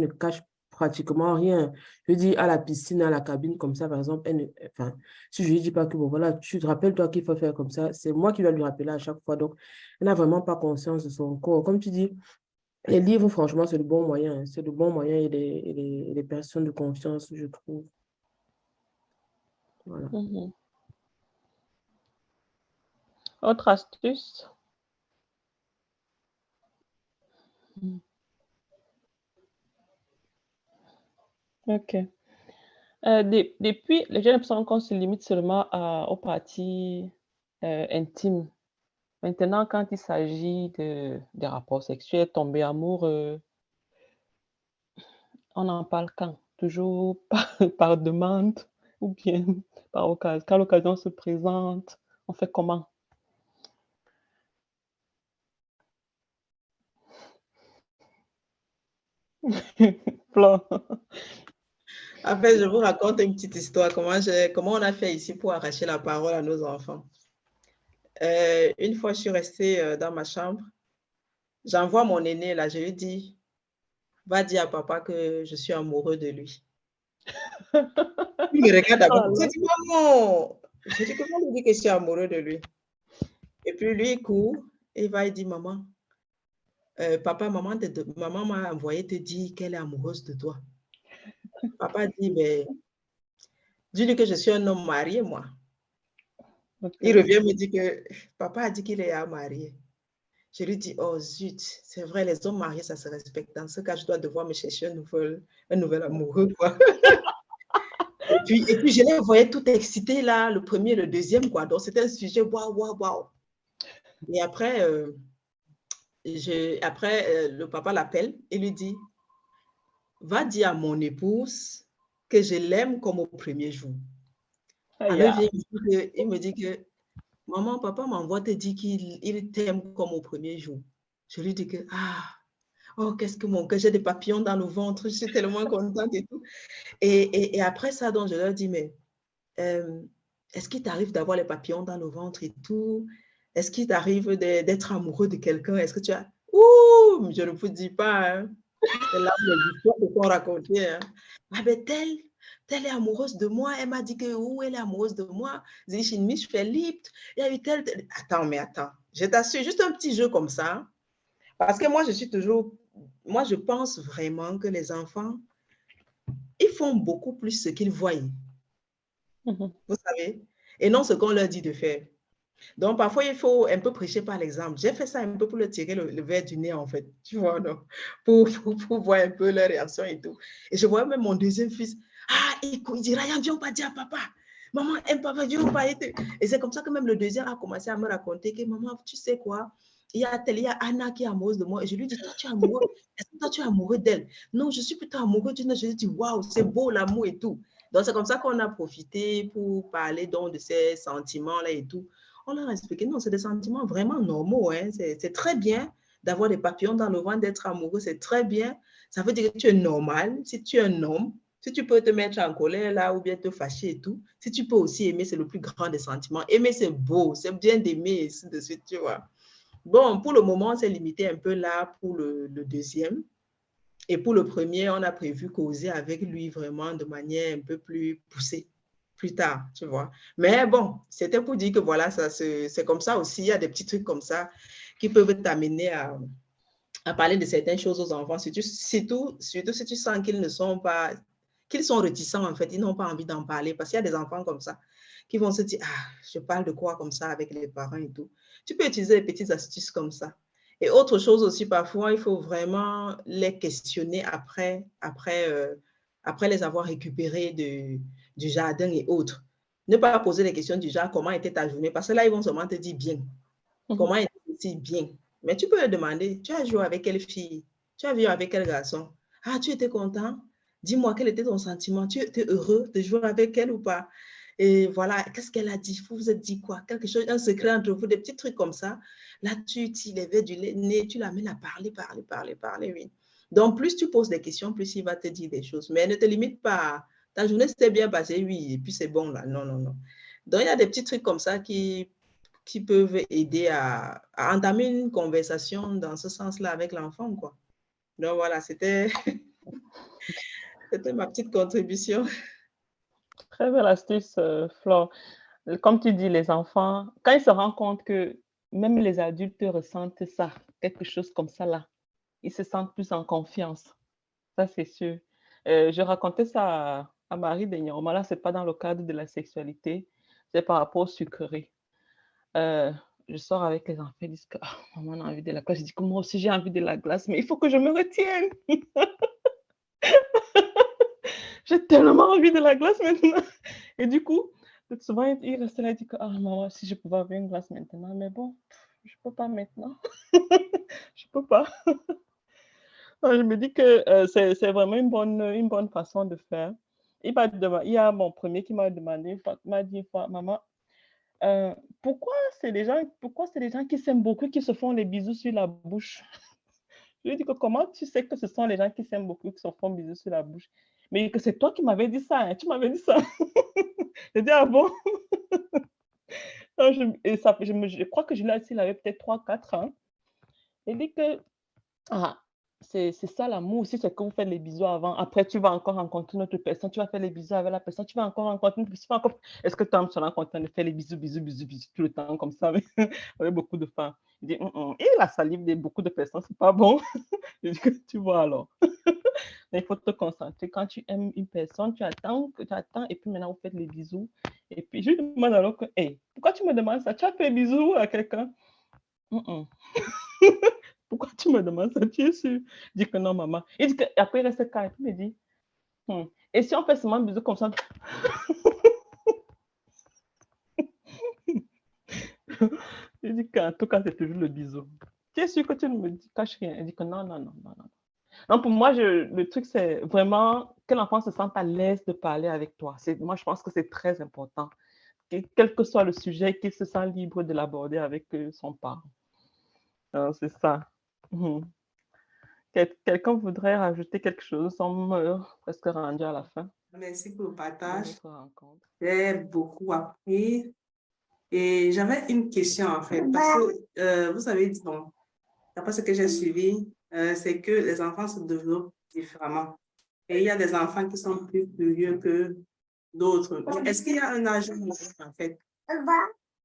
cache pratiquement rien. Je dis à la piscine, à la cabine, comme ça, par exemple, enfin, si je lui dis pas que, bon, voilà, tu te rappelles, toi, qu'il faut faire comme ça, c'est moi qui vais lui rappeler à chaque fois. Donc, elle n'a vraiment pas conscience de son corps. Comme tu dis, les livres, franchement, c'est le bon moyen. C'est le bon moyen et les personnes de confiance, je trouve. Voilà. Autre astuce? Hmm. Ok. Depuis, j'ai l'impression qu'on se limite seulement aux parties intimes. Maintenant, quand il s'agit des rapports sexuels, tomber amoureux, on en parle quand? Toujours par demande ou bien par occasion, quand l'occasion se présente, on fait comment? Flo. En fait, je vous raconte une petite histoire, comment on a fait ici pour arracher la parole à nos enfants. Une fois, je suis restée dans ma chambre. J'envoie mon aîné là, je lui dis, va dire à papa que je suis amoureux de lui. Il me regarde d'abord. Oh Je là. dis, maman, je dis, comment lui dire que je suis amoureux de lui? Et puis lui, il court, et il va, il dit, maman, papa, maman m'a envoyé te dire qu'elle est amoureuse de toi. Papa dit, mais dis-lui que je suis un homme marié, moi. Ok. Il revient me dire que papa a dit qu'il est marié. Je lui dis, oh zut, c'est vrai, les hommes mariés, ça se respecte. Dans ce cas, je dois devoir me chercher un nouvel amoureux, quoi. Et puis, je les voyais tout excités, là, le premier, le deuxième, quoi. Donc, c'était un sujet, waouh, waouh, waouh. Et après, le papa l'appelle et lui dit, va dire à mon épouse que je l'aime comme au premier jour. Alors, il me dit que, maman, papa m'envoie te dire qu'il t'aime comme au premier jour. Je lui dis que, oh, qu'est-ce que mon cœur, j'ai des papillons dans le ventre, je suis tellement contente et tout. Et après ça, donc, je leur dis, mais est-ce qu'il t'arrive d'avoir les papillons dans le ventre et tout? Est-ce qu'il t'arrive d'être amoureux de quelqu'un? Est-ce que tu as... Ouh, je ne vous dis pas, hein. C'est là où les histoires se sont racontées. Hein. Ah ben, telle est amoureuse de moi. Elle m'a dit que elle est amoureuse de moi. Sie ist in mich verliebt. Il y a eu telle... Attends, mais attends. Je t'assure, juste un petit jeu comme ça. Parce que moi, je pense vraiment que les enfants, ils font beaucoup plus ce qu'ils voient. Vous savez? Et non ce qu'on leur dit de faire. Donc, parfois, il faut un peu prêcher par l'exemple. J'ai fait ça un peu pour leur tirer le verre du nez, en fait. Tu vois, non? Pour voir un peu leur réaction et tout. Et je vois même mon deuxième fils. Il dit, Ryan, viens pas dire à papa. Maman aime papa, viens pas. Et c'est comme ça que même le deuxième a commencé à me raconter que, maman, tu sais quoi? Il y a Anna qui est amoureuse de moi. Et je lui dis, toi, tu es amoureux. Est-ce que toi, tu es amoureux d'elle? Non, je suis plutôt amoureux d'une. Je lui dis, waouh, c'est beau l'amour et tout. Donc, c'est comme ça qu'on a profité pour parler donc de ces sentiments-là et tout. On leur a expliqué, non, c'est des sentiments vraiment normaux. Hein. C'est très bien d'avoir des papillons dans le ventre, d'être amoureux, c'est très bien. Ça veut dire que tu es normal. Si tu es un homme, si tu peux te mettre en colère là ou bien te fâcher et tout, si tu peux aussi aimer, c'est le plus grand des sentiments. Aimer, c'est beau, c'est bien d'aimer, ainsi de suite, tu vois. Bon, pour le moment, on s'est limité un peu là pour le deuxième. Et pour le premier, on a prévu causer avec lui vraiment de manière un peu plus poussée plus tard, tu vois. Mais bon, c'était pour dire que voilà, c'est comme ça aussi. Il y a des petits trucs comme ça qui peuvent t'amener à parler de certaines choses aux enfants, surtout si tu sens qu'ils ne sont pas, qu'ils sont réticents en fait, ils n'ont pas envie d'en parler parce qu'il y a des enfants comme ça qui vont se dire, je parle de quoi comme ça avec les parents et tout. Tu peux utiliser des petites astuces comme ça. Et autre chose aussi, parfois, il faut vraiment les questionner après les avoir récupérés du jardin et autres. Ne pas poser des questions du genre, comment était ta journée? Parce que là, ils vont seulement te dire bien. Comment était-il bien? Mais tu peux leur demander, tu as joué avec quelle fille? Tu as vu avec quel garçon? Tu étais content? Dis-moi, quel était ton sentiment? Tu étais heureux de jouer avec elle ou pas? Et voilà, qu'est-ce qu'elle a dit? Vous vous êtes dit quoi? Quelque chose, un secret entre vous, des petits trucs comme ça. Là, tu lèves du nez, tu l'amènes à parler, oui. Donc, plus tu poses des questions, plus il va te dire des choses. Mais ne te limite pas. Ta journée s'était bien passée, oui, et puis c'est bon là. Non, non, non. Donc, il y a des petits trucs comme ça qui peuvent aider à entamer une conversation dans ce sens-là avec l'enfant, quoi. Donc, voilà, c'était ma petite contribution. Très belle astuce, Flore. Comme tu dis, les enfants, quand ils se rendent compte que même les adultes ressentent ça, quelque chose comme ça là, ils se sentent plus en confiance. Ça, c'est sûr. Je racontais ça à Marie dernièrement. Là, ce n'est pas dans le cadre de la sexualité, c'est par rapport aux sucreries. je sors avec les enfants, ils disent que maman a envie de la glace. Je dis que moi aussi j'ai envie de la glace, mais il faut que je me retienne. J'ai tellement envie de la glace maintenant. Et du coup, souvent, il reste là et dit que maman, si je pouvais avoir une glace maintenant, mais bon, je peux pas maintenant. Je peux pas. Je me dis que c'est vraiment une bonne façon de faire. Il y a mon premier qui m'a demandé, m'a dit une fois, maman, pourquoi c'est les gens qui s'aiment beaucoup qui se font les bisous sur la bouche? Je lui ai dit que comment tu sais que ce sont les gens qui s'aiment beaucoup qui se font bisous sur la bouche? Mais que c'est toi qui m'avais dit ça, hein, tu m'avais dit ça. J'ai dit, ah bon? Je crois que Julia, il avait peut-être 3-4 ans. Il dit que c'est ça l'amour aussi, c'est que vous faites les bisous avant. Après, tu vas encore rencontrer une autre personne, tu vas faire les bisous avec la personne, tu vas encore rencontrer une personne. Est-ce que Tom sera content de faire les bisous tout le temps comme ça avec beaucoup de femmes? Il dit, et la salive de beaucoup de personnes, c'est pas bon. Je dis que tu vois alors. Mais il faut te concentrer. Quand tu aimes une personne, tu attends, et puis maintenant vous faites les bisous. Et puis je lui demande alors que, pourquoi tu me demandes ça? Tu as fait bisous à quelqu'un? Pourquoi tu me demandes ça? Tu es sûr? Je dis que non, maman. Il dit que, après, il reste calme. Il me dit, et si on fait seulement bisous comme ça? Je dis qu'en tout cas, c'est toujours le bisou. Tu es sûr que tu ne me caches rien? Il dit que non. Donc, pour moi, le truc, c'est vraiment que l'enfant se sente à l'aise de parler avec toi. Moi, je pense que c'est très important. Quel que soit le sujet, qu'il se sent libre de l'aborder avec son parent. C'est ça. Quelqu'un voudrait rajouter quelque chose? Nous sommes presque rendus à la fin. Merci pour le partage. de notre rencontre. J'ai beaucoup appris. Et j'avais une question en fait, parce que vous avez dit, bon, d'après ce que j'ai suivi, c'est que les enfants se développent différemment. Et il y a des enfants qui sont plus curieux que d'autres. Est-ce qu'il y a un âge en fait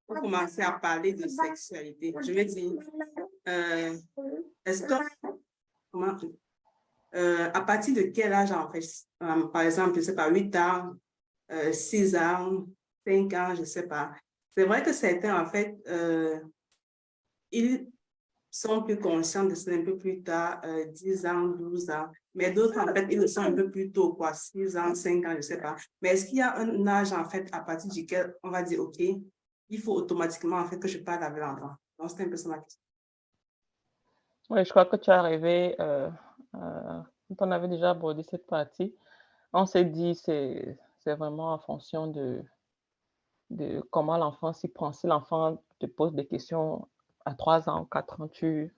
pour commencer à parler de sexualité? Je veux dire, est-ce que, à partir de quel âge en fait, par exemple, je ne sais pas, 8 ans, 6 ans, 5 ans, je ne sais pas. C'est vrai que certains, en fait, ils sont plus conscients de ça un peu plus tard, 10 ans, 12 ans. Mais d'autres, en fait, ils le sont un peu plus tôt, quoi, 6 ans, 5 ans, je ne sais pas. Mais est-ce qu'il y a un âge, en fait, à partir duquel on va dire, OK, il faut automatiquement, en fait, que je parle avec l'enfant? Donc, c'est un peu ça ma question. Oui, je crois que tu es arrivé, quand on avait déjà abordé cette partie, on s'est dit, c'est vraiment en fonction de comment l'enfant s'y prend. Si l'enfant te pose des questions à 3 ans, 4 ans, tu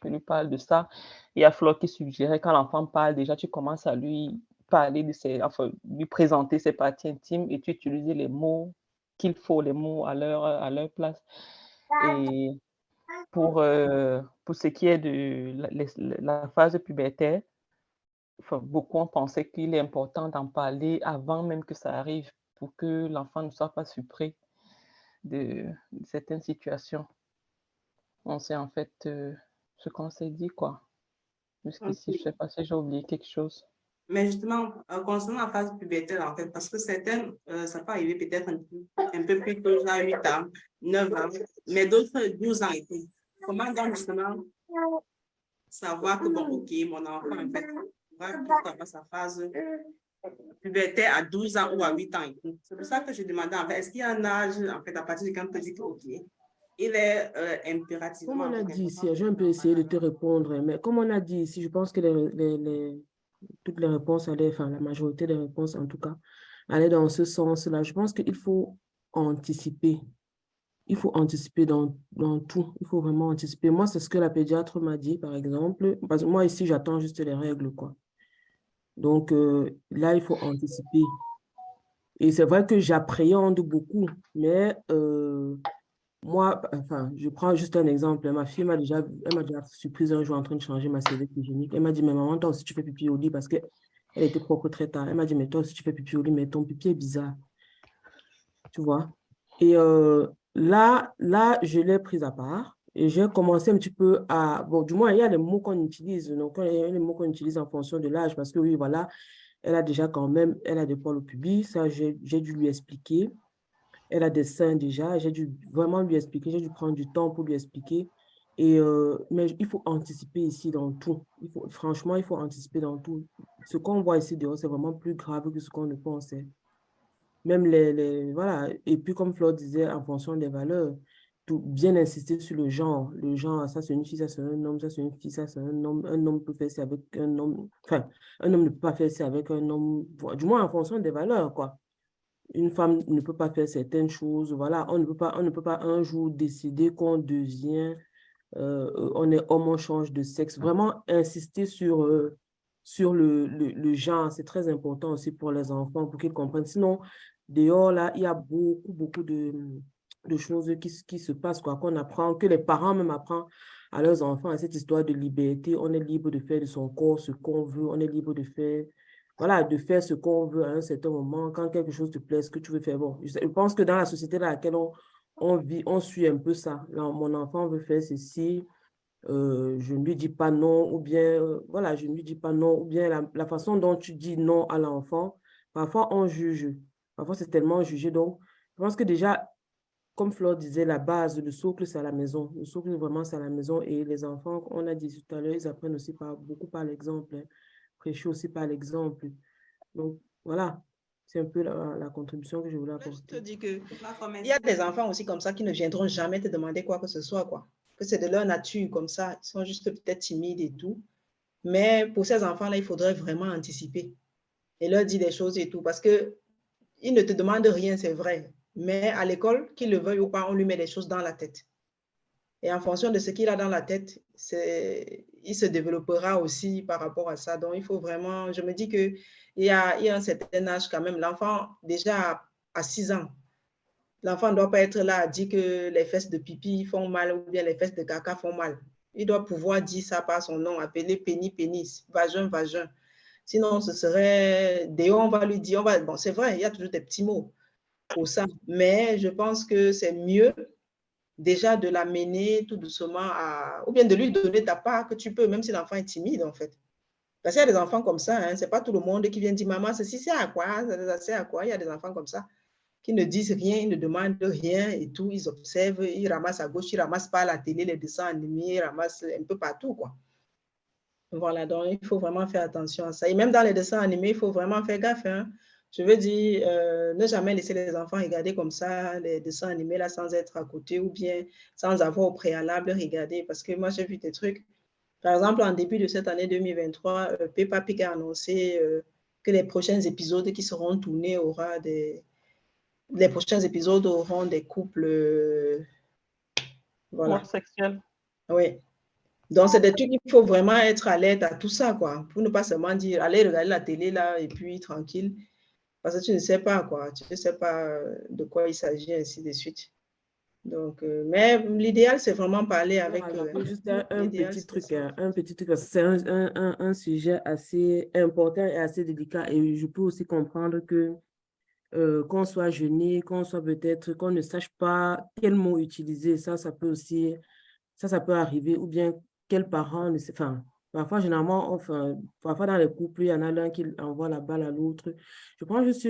lui parles de ça. Il y a Flo qui suggérait quand l'enfant parle, déjà, tu commences à lui parler lui présenter ses parties intimes et tu utilises les mots qu'il faut, les mots à leur place. Et pour ce qui est de la phase pubertaire, beaucoup ont pensé qu'il est important d'en parler avant même que ça arrive pour que l'enfant ne soit pas surpris de certaines situations. On sait en fait ce qu'on s'est dit, quoi. Jusqu'ici, je ne sais pas si j'ai oublié quelque chose. Mais justement, concernant la phase pubertaire, en fait, parce que certaines, ça peut arriver peut-être un peu plus tôt, genre 8 ans, 9 ans, mais d'autres 12 ans et tout. Comment donc justement savoir que, bon, OK, mon enfant, en fait, va plutôt avoir sa phase pubertaire à 12 ans ou à 8 ans et tout. C'est pour ça que je demandais, en fait, est-ce qu'il y a un âge, en fait, à partir de quand on peut dire que, OK, il est impérativement... Comme on a dit ici, j'ai un peu essayé de te répondre, mais comme on a dit ici, je pense que toutes les réponses allaient, enfin la majorité des réponses en tout cas, allaient dans ce sens-là. Je pense qu'il faut anticiper. Il faut anticiper dans tout. Il faut vraiment anticiper. Moi, c'est ce que la pédiatre m'a dit, par exemple. Parce que moi, ici, j'attends juste les règles, quoi. Donc, là, il faut anticiper. Et c'est vrai que j'appréhende beaucoup, mais moi, enfin, je prends juste un exemple. Ma fille m'a déjà surprise un jour en train de changer ma serviette hygiénique. Elle m'a dit, mais maman, toi aussi, tu fais pipi au lit parce qu'elle était propre très tard. Elle m'a dit, mais toi aussi, tu fais pipi au lit, mais ton pipi est bizarre. Tu vois? Et là, je l'ai prise à part et j'ai commencé un petit peu à... Bon, du moins, il y a les mots qu'on utilise. Donc, il y a les mots qu'on utilise en fonction de l'âge parce que oui, voilà, elle a déjà quand même, elle a des poils au pubis. Ça, j'ai dû lui expliquer. Elle a des seins déjà. J'ai dû vraiment lui expliquer. J'ai dû prendre du temps pour lui expliquer. Mais il faut anticiper ici dans tout. Franchement, il faut anticiper dans tout. Ce qu'on voit ici dehors, c'est vraiment plus grave que ce qu'on ne pensait. Même voilà. Et puis, comme Flore disait, en fonction des valeurs, bien insister sur le genre. Le genre, ça c'est une fille, ça c'est un homme, ça c'est une fille, ça c'est un homme. Un homme peut faire ça avec un homme. Enfin, un homme ne peut pas faire ça avec un homme. Du moins, en fonction des valeurs, quoi. Une femme ne peut pas faire certaines choses. Voilà, on ne peut pas un jour décider qu'on devient, on est homme, on change de sexe. Vraiment insister sur le genre, c'est très important aussi pour les enfants, pour qu'ils comprennent. Sinon, dehors, là, il y a beaucoup de choses qui se passent, quoi, qu'on apprend, que les parents même apprennent à leurs enfants, à cette histoire de liberté. On est libre de faire de son corps ce qu'on veut, on est libre de faire, voilà, de faire ce qu'on veut à un certain moment, quand quelque chose te plaît, ce que tu veux faire. Bon, je pense que dans la société dans laquelle on vit, on suit un peu ça. Là, mon enfant veut faire ceci, je ne lui dis pas non, ou bien, voilà, je ne lui dis pas non, ou bien la façon dont tu dis non à l'enfant, parfois on juge, parfois c'est tellement jugé. Donc, je pense que déjà, comme Flore disait, la base, le socle, c'est à la maison. Le socle, vraiment, c'est à la maison. Et les enfants, on a dit tout à l'heure, ils apprennent aussi beaucoup par l'exemple, hein. Prêcher aussi par l'exemple. Donc, voilà, c'est un peu la contribution que je voulais Je te apporter. dis que il y a des enfants aussi comme ça qui ne viendront jamais te demander quoi que ce soit, quoi. Que c'est de leur nature comme ça. Ils sont juste peut-être timides et tout. Mais pour ces enfants-là, il faudrait vraiment anticiper et leur dire des choses et tout. Parce qu'ils ne te demandent rien, c'est vrai. Mais à l'école, qu'ils le veuillent ou pas, on lui met des choses dans la tête. Et en fonction de ce qu'il a dans la tête, il se développera aussi par rapport à ça. Donc, il faut vraiment, je me dis qu'il y a un certain âge quand même. L'enfant, déjà à 6 ans, l'enfant ne doit pas être là à dire que les fesses de pipi font mal ou bien les fesses de caca font mal. Il doit pouvoir dire ça par son nom, appeler pénis, pénis, vagin, vagin. Sinon, ce serait, on va lui dire, bon, c'est vrai, il y a toujours des petits mots pour ça. Mais je pense que c'est mieux déjà de l'amener tout doucement ou bien de lui donner ta part que tu peux, même si l'enfant est timide, en fait. Parce qu'il y a des enfants comme ça, hein, c'est pas tout le monde qui vient dire, maman, ceci c'est à quoi, ça sert à quoi. Il y a des enfants comme ça qui ne disent rien, ils ne demandent rien et tout, ils observent, ils ramassent à gauche, ils ramassent pas la télé, les dessins animés, ils ramassent un peu partout, quoi. Voilà, donc il faut vraiment faire attention à ça. Et même dans les dessins animés, il faut vraiment faire gaffe, hein. Je veux dire, ne jamais laisser les enfants regarder comme ça les dessins animés là sans être à côté ou bien sans avoir au préalable regardé. Parce que moi, j'ai vu des trucs. Par exemple, en début de cette année 2023, Peppa Pig a annoncé que les prochains épisodes qui seront tournés les prochains épisodes auront des couples. Voilà. Homosexuels. Oui. Donc, c'est des trucs qu'il faut vraiment être alerte à tout ça, quoi. Pour ne pas seulement dire, allez regarder la télé là et puis tranquille. Parce que tu ne sais pas, quoi. Tu ne sais pas de quoi il s'agit, ainsi de suite. Donc, mais l'idéal, c'est vraiment parler avec eux. Juste un petit truc, c'est un sujet assez important et assez délicat. Et je peux aussi comprendre que qu'on soit gêné, qu'on soit peut-être, qu'on ne sache pas quel mot utiliser. Ça peut aussi, ça peut arriver. Ou bien quel parent ne sait, enfin, parfois, généralement, enfin, parfois dans les couples, il y en a l'un qui envoie la balle à l'autre. Je prends juste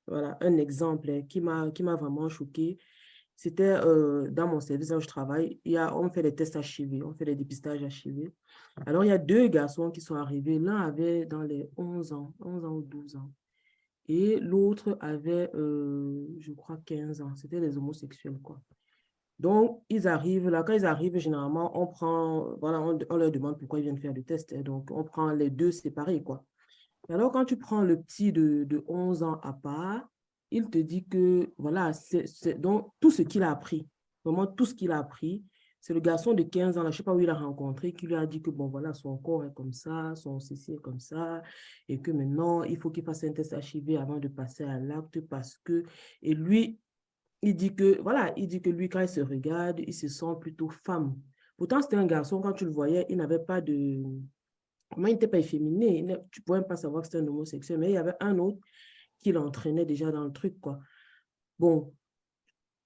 voilà, un exemple qui m'a vraiment choqué. C'était dans mon service où je travaille, on fait des tests HIV, on fait des dépistages HIV. Alors, il y a deux garçons qui sont arrivés. L'un avait dans les 11 ans ou 12 ans. Et l'autre avait, je crois, 15 ans. C'était des homosexuels, quoi. Donc, ils arrivent là. Quand ils arrivent, généralement, voilà, on leur demande pourquoi ils viennent faire le test. Et donc, on prend les deux séparés, quoi. Alors, quand tu prends le petit de 11 ans à part, il te dit que, voilà, donc tout ce qu'il a appris, vraiment tout ce qu'il a appris, c'est le garçon de 15 ans, là, je ne sais pas où il a rencontré, qui lui a dit que, bon, voilà, son corps est comme ça, son ceci est comme ça, et que maintenant, il faut qu'il fasse un test HIV avant de passer à l'acte parce que, et lui, il dit que, voilà, il dit que lui, quand il se regarde, il se sent plutôt femme. Pourtant, c'était un garçon, quand tu le voyais, il n'avait pas de... Comment il n'était pas efféminé, tu ne pouvais même pas savoir que c'était un homosexuel, mais il y avait un autre qui l'entraînait déjà dans le truc, quoi. Bon,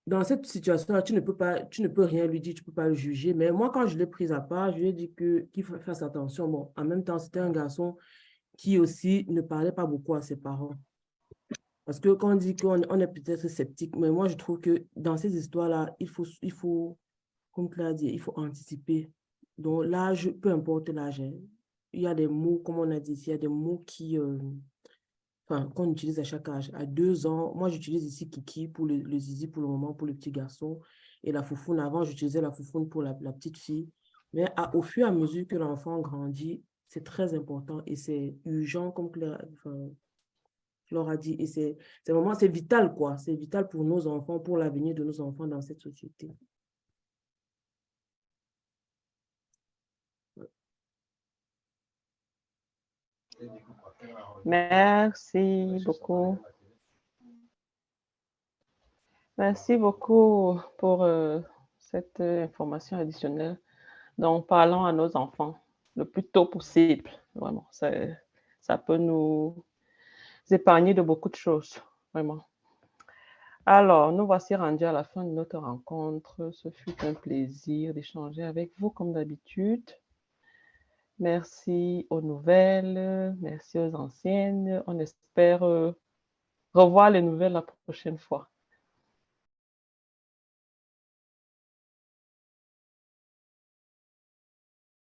dans cette situation-là, tu ne peux rien lui dire, tu ne peux pas le juger, mais moi, quand je l'ai pris à part, je lui ai dit qu'il fasse attention. Bon, en même temps, c'était un garçon qui aussi ne parlait pas beaucoup à ses parents. Parce que quand on dit qu'on est peut-être sceptique, mais moi, je trouve que dans ces histoires-là, il faut, comme Claire dit, il faut anticiper. Donc, l'âge, peu importe l'âge, hein, il y a des mots, comme on a dit ici, il y a des mots qu'on utilise à chaque âge. À 2 ans, moi, j'utilise ici Kiki pour le zizi pour le moment, pour le petit garçon. Et la foufoune, avant, j'utilisais la foufoune pour la petite fille. Mais au fur et à mesure que l'enfant grandit, c'est très important et c'est urgent, comme Flore a dit. Et c'est vital, quoi. C'est vital pour nos enfants, pour l'avenir de nos enfants dans cette société. Merci beaucoup. Merci beaucoup pour cette information additionnelle. Donc, parlons à nos enfants le plus tôt possible. Vraiment, ça peut nous épargner de beaucoup de choses, vraiment. Alors, nous voici rendus à la fin de notre rencontre. Ce fut un plaisir d'échanger avec vous comme d'habitude. Merci aux nouvelles, merci aux anciennes. On espère revoir les nouvelles la prochaine fois.